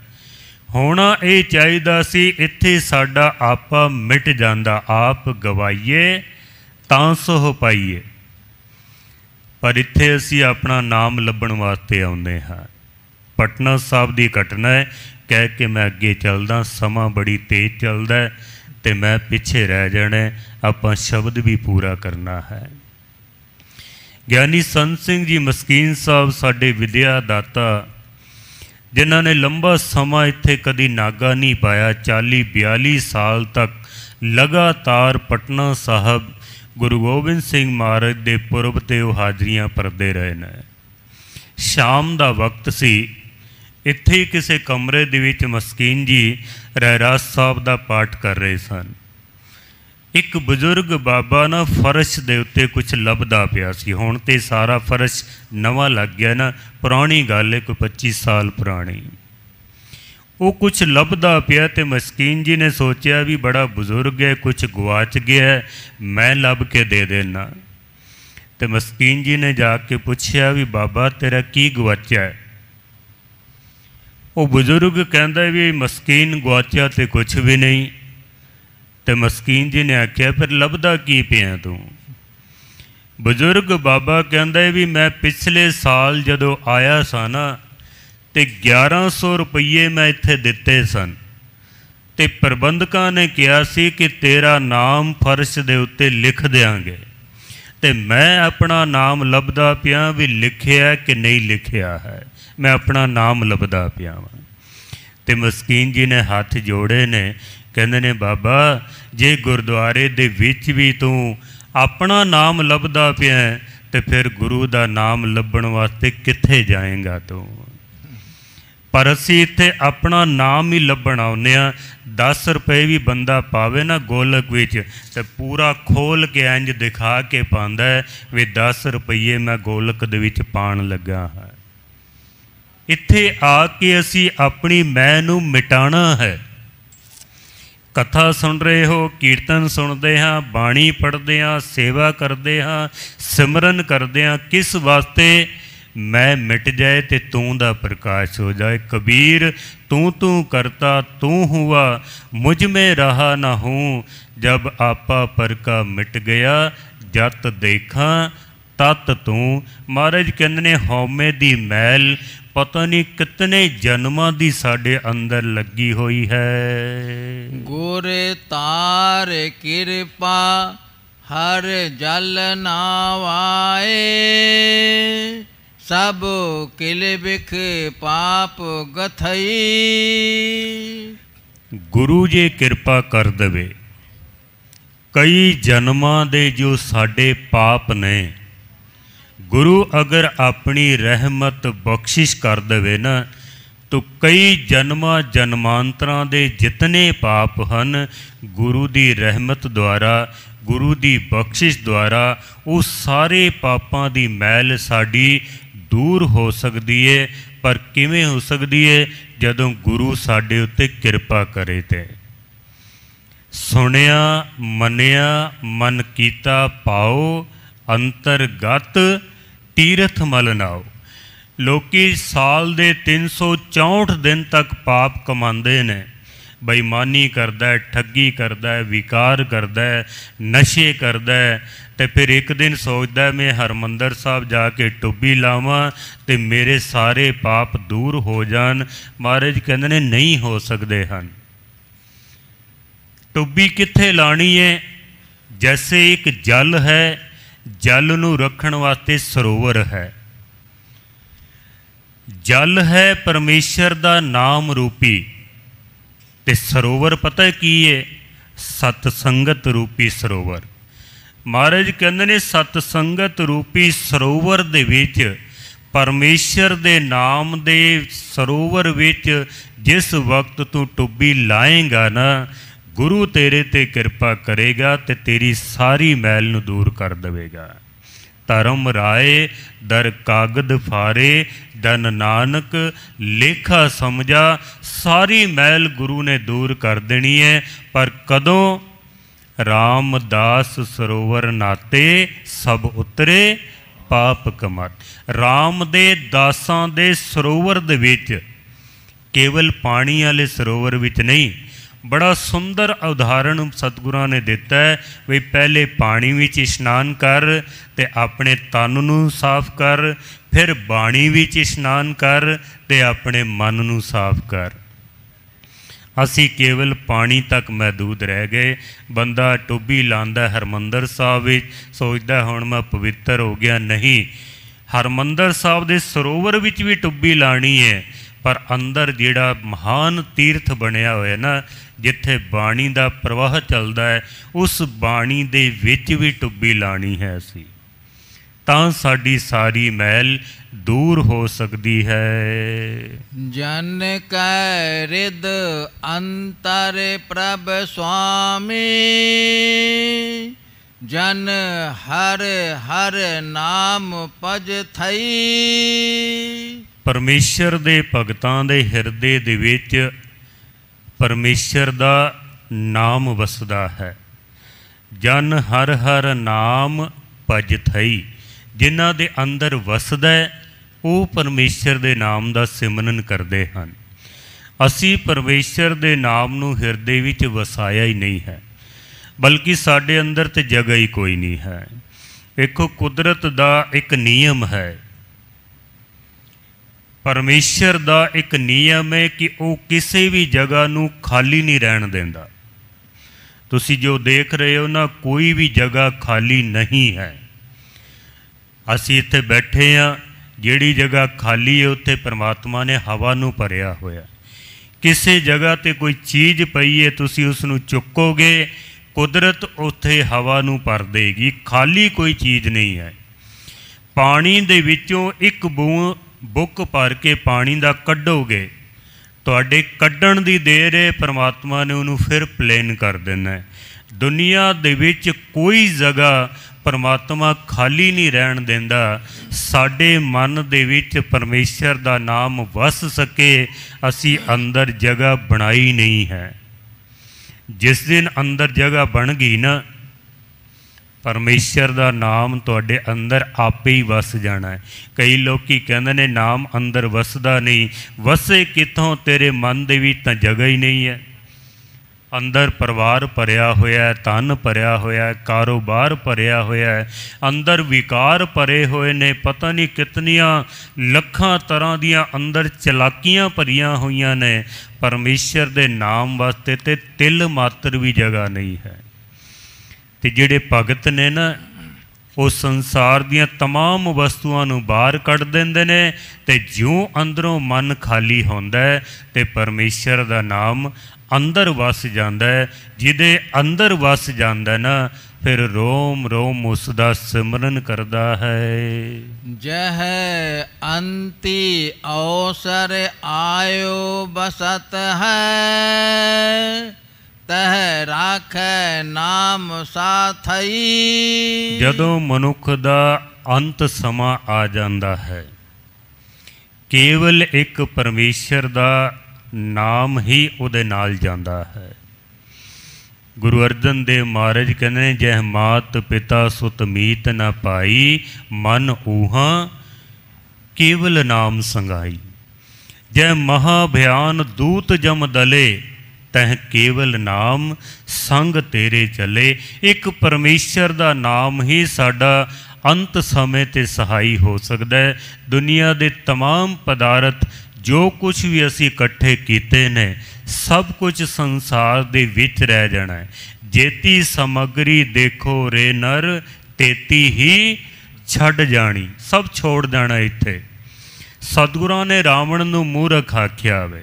होना ये चाहिदा सी इत्थे साडा आपा मिट जांदा, आप गवाइए तां सोह पाइए। पर इत्थे असी अपना नाम लभण वास्ते आउंदे हां। पटना साहब की घटना है, कह के मैं अगे चलदा, समा बड़ी तेज चलदा है ते मैं पिछे रह जाना। आपां शब्द भी पूरा करना है। ਗਿਆਨੀ ਸੰਤ ਸਿੰਘ जी ਮਸਕੀਨ साहब साडे विद्या दाता, जिन्हों ने लंबा समा इत्थे कदी नागा नहीं पाया, 40-42 साल तक लगातार पटना साहब गुरु गोबिंद सिंह महाराज के पुरब ते हाजरियां भरते रहे ने। शाम का वक्त सी, इत्थे ही किसी कमरे दे विच मस्कीन जी रहरास साहब का पाठ कर रहे सन। एक बजुर्ग बाबा ना फर्श दे उत्ते कुछ लभदा पिया सी। हुण ते सारा फर्श नवा लग गया ना, पुरानी गल है, कोई 25 साल पुरानी। वो कुछ लभदा पिया ते मस्कीन जी ने सोचा भी बड़ा बुजुर्ग है, कुछ गवाच गया है, मैं लभ के दे देना। ते मस्कीन जी ने जाके पूछया भी बाबा तेरा की गवाचा है? वो बुजुर्ग कहंदा भी मस्कीन गवाचा तो कुछ भी नहीं। तो मस्कीन जी ने आख्या फिर लभदा की पिया तू? बजुर्ग बाबा कहंदा भी मैं पिछले साल जदों आया सा ना ते 1100 रुपये मैं इत्थे दिते सन, ते प्रबंधकां ने कहा सी कि तेरा नाम फर्श दे उत्ते लिख देंगे। ते मैं अपना नाम लभदा पिया भी लिखिया कि नहीं लिखिया है, मैं अपना नाम लभदा पिया वां। ते मस्कीन जी ने हाथ जोड़े ने, कहंदे ने बाबा जे गुरुद्वारे दे विच भी तू अपना नाम लभदा पिया तो फिर गुरु का नाम लभण वास्ते कित्थे जाएगा तू? पर असी इत्थे अपना नाम ही लभण आउंदे आ। 10 रुपये भी बंदा पावे ना गोलक विच ते पूरा खोल के इंज दिखा के पांदा है भी 10 रुपये मैं गोलक दे विच पाण लगा हाँ। इत्थे आके असी अपनी मैं नूं मिटाना है। कथा सुन रहे हो, कीर्तन सुनते हाँ, बाणी पढ़ते हाँ, सेवा करते हाँ, सिमरन करते हाँ, किस वास्ते? मैं मिट जाए तो तू दा प्रकाश हो जाए। कबीर तू करता तू हुआ, मुझ में रहा ना हूँ, जब आपा पर का मिट गया, जत देखा तत तू। महाराज कहंदे ने हौमे दी मैल पता नहीं कितने जन्मां दी साडे अंदर लगी हुई है। गुर तार कृपा हर जल नावाए, सब किल बिख पाप गथई। गुरु जे कृपा कर देवे, कई जन्मां दे जो साडे पाप ने, गुरु अगर अपनी रहमत बख्शिश कर देवे ना तो कई जन्मां जन्मांतरां दे जितने पाप हन गुरु दी रहमत द्वारा गुरु दी बख्शिश द्वारा वो सारे पापां दी मैल साडी दूर हो सकती है। पर किवें हो सकती है? जदों गुरु साडे उत्ते किरपा करे ते सुनिया मनिया मन कीता पाओ अंतरगत तीरथ मल नाओ। लोकी साल दे 364 दिन तक पाप कमांदे ने, बेईमानी करदा है, ठगी करदा है, विकार करदा है, नशे करदा है, तो फिर एक दिन सोचदा है मैं हरमंदर साहब जाके टुब्बी लावां ते मेरे सारे पाप दूर हो जान। महाराज कहंदे ने नहीं हो सकते हैं। टुब्बी कित्थे लानी है? जैसे एक जल है, जल नूं रखण वास्ते सरोवर है। जल है परमेश्वर दा नाम रूपी ते सरोवर पता की है? सतसंगत रूपी सरोवर। महाराज कहंदे ने सतसंगत रूपी सरोवर दे विच परमेश्वर दे नाम दे सरोवर विच जिस वक्त तू टुब्बी लाएगा ना, गुरु तेरे ते कृपा करेगा ते तेरी सारी मैल नूं दूर कर देवेगा। धर्म राय दर कागद फारे धन नानक लेखा समझा। सारी मैल गुरु ने दूर कर देनी है। पर कदों? रामदास सरोवर नाते सब उतरे पाप कमत। राम दे दासां दे सरोवर दे विच, केवल पानी वाले सरोवर विच नहीं, बड़ा सुंदर उदाहरण सतगुरां ने दिता है भी पहले पानी विच इशनान कर ते अपने तन नूं साफ कर, फिर बाणी विच इशनान कर ते अपने मन नूं साफ कर। असी केवल पानी तक महदूद रह गए। बंदा टुब्बी लांदा हरमंदर साहब विच, सोचदा हुण मैं पवित्र हो गया। नहीं, हरमंदर साहब दे सरोवर विच भी टुब्बी लानी है, पर अंदर जिहड़ा महान तीर्थ बनिया होया ना, जिथे बाणी दा प्रवाह चलदा है, उस बाणी दे विच भी टुब्बी लानी है असी, तां साडी सारी मैल दूर हो सकती है। जन कै रिद अंतर प्रभ स्वामी, जन हर हर नाम पज थई। परमेश्वर दे भगतां दे हिरदे दे विच परमेश्वर दा नाम वसदा है। जन हर हर नाम भज थई, जिन्हां दे अंदर वसदा है वो परमेश्वर दे नाम दा सिमरन करते हैं। असी परमेश्वर दे नाम नूं हिरदे विच वसाया ही नहीं है, बल्कि साडे अंदर ते जगह ही कोई नहीं है। देखो, कुदरत दा एक नियम है, परमेश्वर दा एक नियम है कि वो किसी भी जगह नूं खाली नहीं रहन देंदा। तुसी जो देख रहे हो ना, कोई भी जगह खाली नहीं है। असी इत्थे बैठे हाँ, जिहड़ी जगह खाली है उत्थे परमात्मा ने हवा नूं भरिया होया। किसी जगह ते कोई चीज़ पई है, तुसी उसनूं चुकोगे, कुदरत उत्थे हवा नूं भर देगी। खाली कोई चीज़ नहीं है। पानी दे विचों एक बुक भर के पानी दा कड्डोगे, तुहाडे कड्डण दी देर है, परमात्मा ने उन्होंने फिर प्लेन कर देना है। दुनिया दे विच कोई जगह परमात्मा खाली नहीं रहन देंदा। साडे मन दे विच परमेश्वर दा नाम वस सके, असी अंदर जगह बनाई नहीं है। जिस दिन अंदर जगह बन गई ना, परमेश्वर दा नाम तुहाडे अंदर आपे ही वस जाना है। कई लोग कहंदे ने नाम अंदर वसदा नहीं। वसे कितों? तेरे मन दे विच तां जगह ही नहीं है। अंदर परिवार भरिया होया है, धन भरिया होया है, कारोबार भरिया होया है, अंदर विकार भरे हुए ने, पता नहीं कितनियां लखां तरह दियां अंदर चलाकियां भरियां होईयां ने। परमेश्वर दे नाम वास्ते ते तिल मात्र भी जगह नहीं है। ते जिहड़े भगत ने ना, वो संसार दियां तमाम वस्तुआं नूं बाहर कढ दिंदे ने, ते ज्यों अंदरों मन खाली होंदा है ते परमेश्वर दा नाम अंदर वस जांदा है। जिहदे अंदर वस जांदा ना, फिर रोम रोम उसका सिमरन करता है। जह अंति अवसर आयो बसत है, तह राख नाम साथई। जदों मनुख दा अंत समा आ जाता है, केवल एक परमेश्वर दा नाम ही उहदे नाल जाता है। गुरु अर्जन देव महाराज कहते हैं, जह मात पिता सुत मीत न पाई, मन ऊहा केवल नाम संगाई। जह महाभयान दूत जम दले, तह केवल नाम संग तेरे चले। एक परमेश्वर दा नाम ही साडा अंत समय ते सहाई हो सकता है। दुनिया दे तमाम पदार्थ जो कुछ भी असी इकट्ठे कीते ने, सब कुछ संसार दे विच रह जाना है। जेती समग्री देखो रे नर, तेती ही छड़ जानी। सब छोड़ जाना इत्थे। सतगुरां ने रावण नूं मूर्ख आख्या वे,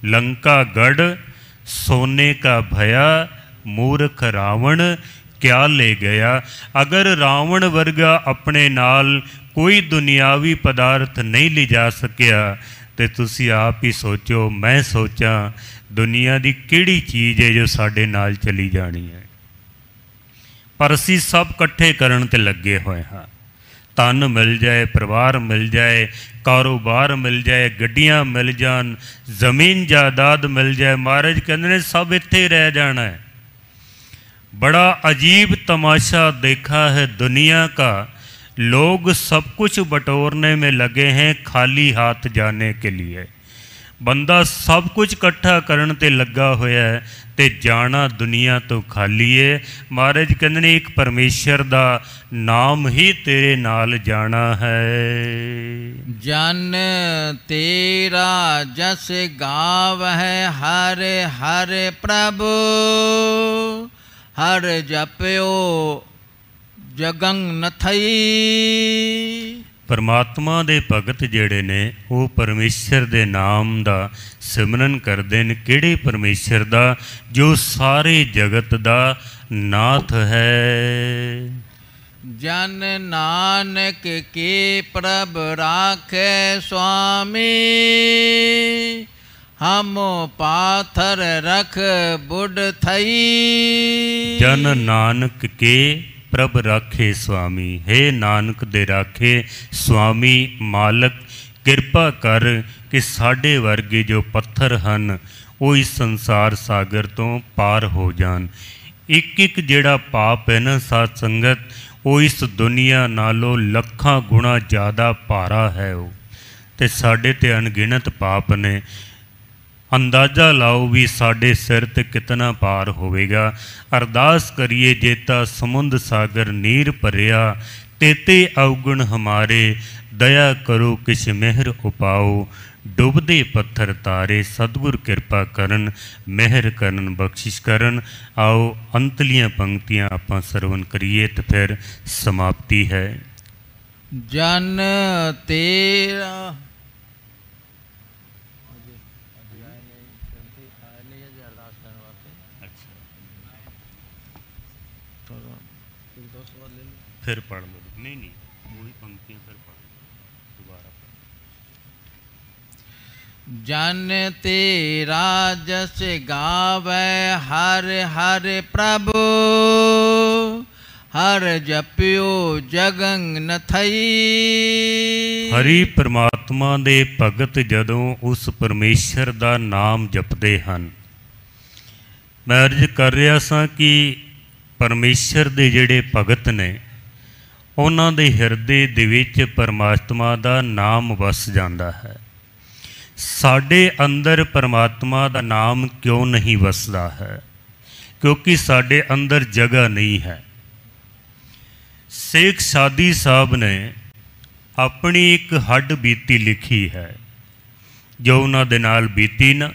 लंका गढ़ सोने का भया, मूर्ख रावण क्या ले गया। अगर रावण वर्गा अपने नाल कोई दुनियावी पदार्थ नहीं ले जा सकिया, तो तुसी आप ही सोचो, मैं सोचा दुनिया की किहड़ी चीज़ है जो साडे नाल चली जानी है। पर असी सब इकट्ठे करन ते लगे हुए हाँ। धन मिल जाए, परिवार मिल जाए, कारोबार मिल जाए, गड्डियां मिल जान, जमीन जायदाद मिल जाए, महाराज कहते हैं सब इत्थे रह जाना है। बड़ा अजीब तमाशा देखा है दुनिया का, लोग सब कुछ बटोरने में लगे हैं खाली हाथ जाने के लिए। बंदा सब कुछ इकट्ठा करन ते लगा होया है, ते जाना दुनिया तो खाली है। महाराज कहते ने एक परमेश्वर दा नाम ही तेरे नाल जाना है। जन तेरा जस गाव है हर हर प्रभु, हर जप्यो जगंग नथई। परमात्मा दे भगत जेड़े ने वो परमेश्वर दे नाम दा सिमरन करदे ने। किहड़े परमेश्वर दा? जो सारे जगत दा नाथ है। जन नानक के प्रभ राखे स्वामी, हम पाथर रख बुढ़ थई। जन नानक के प्रभ राखे स्वामी। हे नानक दे राखे स्वामी मालक, किरपा कर कि साढ़े वर्गे जो पत्थर हन वो इस संसार सागर तो पार हो जान। एक एक जेड़ा पाप है ना साथ संगत, वो इस दुनिया नालों लखां गुणा ज़्यादा भारा है। वो ते साढ़े ते अनगिनत पाप ने। अंदाज़ा लाओ भी साढ़े सिर ते कितना पार होवेगा। अरदास करिए जेता समुंद सागर नीर भरिया, तेते अवगुण हमारे दया करो किश मेहर उपाओ। डुबदे पत्थर तारे सतगुर कृपा करन, मेहर करन बख्शिश करन। आओ अंतलियां पंक्तियां आपां सरवण करिए तो फिर समाप्ति है। जन तेरा फिर पढ़ लो। नहीं वही पंक्तियां फिर पढ़ दोबारा। जन तेरा जस गावे हर हर प्रभु, हर जप्यो जगंग नथई। हरि परमात्मा दे भगत जदों उस परमेश्वर दा नाम जपदे हन। मैं अर्ज कर रहा सा कि परमेश्वर दे जेड़े भगत ने, उन्हां दे हिरदे दे विच परमात्मा दा नाम वस जांदा है। साडे अंदर परमात्मा दा नाम क्यों नहीं वसदा है? क्योंकि साडे अंदर जगह नहीं है। शेख सादी साहब ने अपनी एक हड्ड बीती लिखी है जो उन्हां दे नाल बीती ना।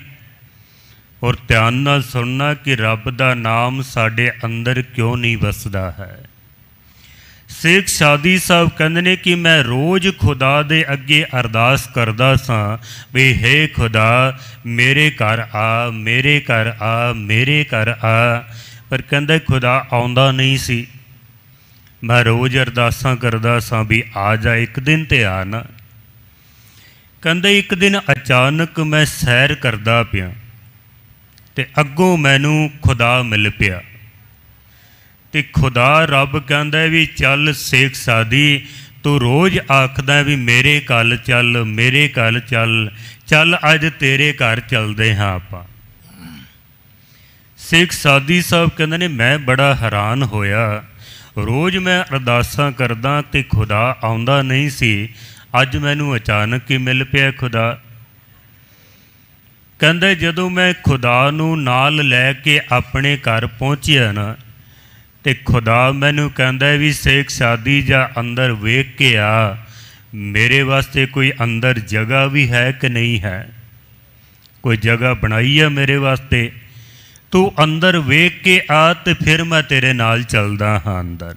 और ध्यान नाल सुनना कि रब दा नाम साडे अंदर क्यों नहीं वसदा है। शेख सादी साहब कहते ने कि मैं रोज़ खुदा दे अगे अरदास करदा सां भी हे खुदा मेरे घर आ, मेरे घर आ, मेरे घर आ। पर कहंदे खुदा आउंदा नहीं सी। मैं रोज़ अरदासां करदा सां भी आ जा, एक दिन ते आ ना। कहंदे एक दिन अचानक मैं सैर करदा पिया ते अग्गों मैनू खुदा मिल पिया। ते खुदा रब कहंदा भी चल शेख सादी, तू रोज़ आखदा भी मेरे कल चल, मेरे कल चल, चल अज तेरे घर चलदे हाँ आपां। शेख सादी साहब कहंदे ने मैं बड़ा हैरान होया, रोज़ मैं अरदासां करदा ते खुदा आउंदा नहीं सी, अज मैनू अचानक ही मिल पिया खुदा। कहंदे जदों मैं खुदा नू नाल लैके अपने घर पहुँचिया ना, ते खुदा मैनू कहंदा भी शेख सादी जा अंदर वेख के आ, मेरे वास्ते कोई अंदर जगह भी है कि नहीं है, कोई जगह बनाई है मेरे वास्ते, तू अंदर वेख के आ तो फिर मैं तेरे नाल चलदा हाँ अंदर।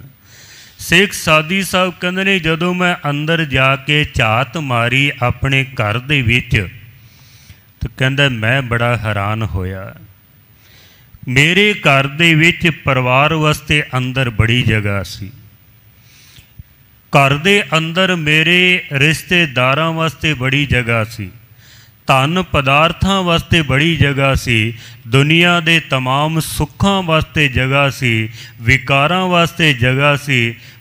शेख सादी साहब कहंदे ने जदों मैं अंदर जाके झात मारी अपने घर दे विच, तो कहंदा मैं बड़ा हैरान होया, मेरे घर दे विच परिवार वास्ते अंदर बड़ी जगह सी, घर दे अंदर मेरे रिश्तेदारां वास्ते बड़ी जगह सी, धन पदार्थां वास्ते बड़ी जगह सी, दुनिया दे तमाम सुखां वास्ते जगह सी, विकारां वास्ते जगह सी,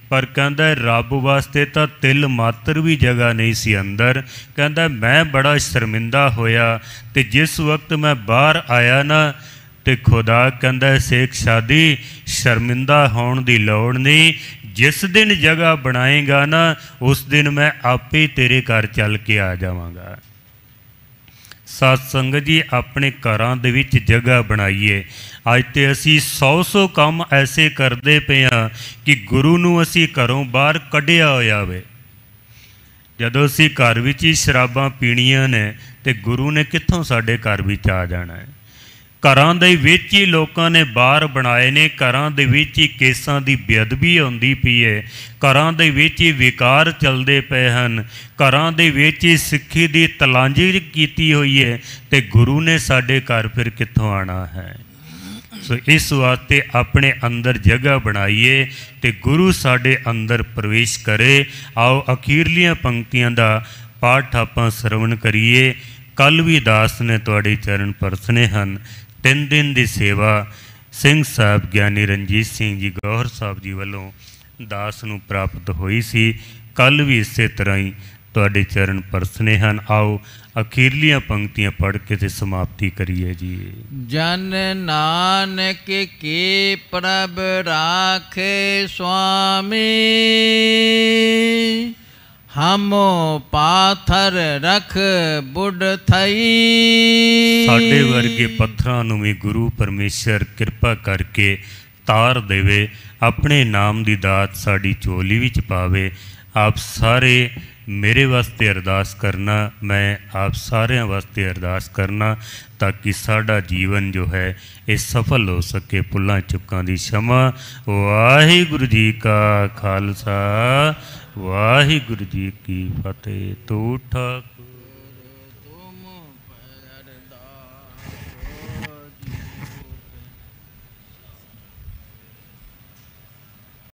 पर कहंदा रब वास्ते तां तिल मात्र भी जगह नहीं सी अंदर। कहंदा मैं बड़ा शर्मिंदा होया, ते जिस वक्त मैं बाहर आया ना, ते खुदा कहंदा शेख सादी शर्मिंदा होण दी लोड़ नहीं, जिस दिन जगह बनाएगा ना उस दिन मैं आपे तेरे घर चल के आ जावांगा। सत संगत जी अपने घरां दे विच जगह बनाइए। अज तो असी 100 काम ऐसे करते पे हाँ कि गुरु नूं असी घरों बाहर कढ़िया होया वे। जदों असी घर विच ही शराबां पीणियां ने ते गुरु ने कित्थों साडे घर विच आ जाना है। घरां दे विच ही लोकां ने बाहर बनाए ने, घरां दे विच ही केसां दी बेअदबी होंदी पई है, घरां दे विच ही विकार चलदे पे हन, घरां दे विच ही सिक्खी दी तलांजी कीती हुई है, ते गुरु ने साडे घर फिर कित्थों आना है। सो इस वास्ते अपने अंदर जगह बनाइए ते गुरु साडे अंदर प्रवेश करे। आओ अखीरलियां पंक्तियां दा पाठ आपां सरवण करिए। कल भी दास ने तुहाडे चरण परसने हन। 3 दिन की सेवा सिंह साहब ज्ञानी रंजीत सिंह जी गौहर साहब जी वालों दास नूं प्राप्त हुई सी। कल भी इस तरह ही तुहाडे चरण परसने हन। आओ अखीरलियां पंक्तियां पढ़ के ते समाप्ति करिए जी। जन नानक के प्रभ राखे स्वामी, हमो पाथर रख बुढ़ थई। साडे वर्गे पत्थरां नूं भी गुरु परमेश्वर कृपा करके तार देवे, अपने नाम दी दात साडी झोली विच पावे। आप सारे मेरे वास्ते अरदास करना, मैं आप सारिਆਂ वास्ते अरदास करना, ताकि साडा जीवन जो है ये सफल हो सके। भुल्लां चुक्कां दी क्षमा। वाहिगुरू जी का खालसा, वाहिगुरू जी की फतेह। तो उठा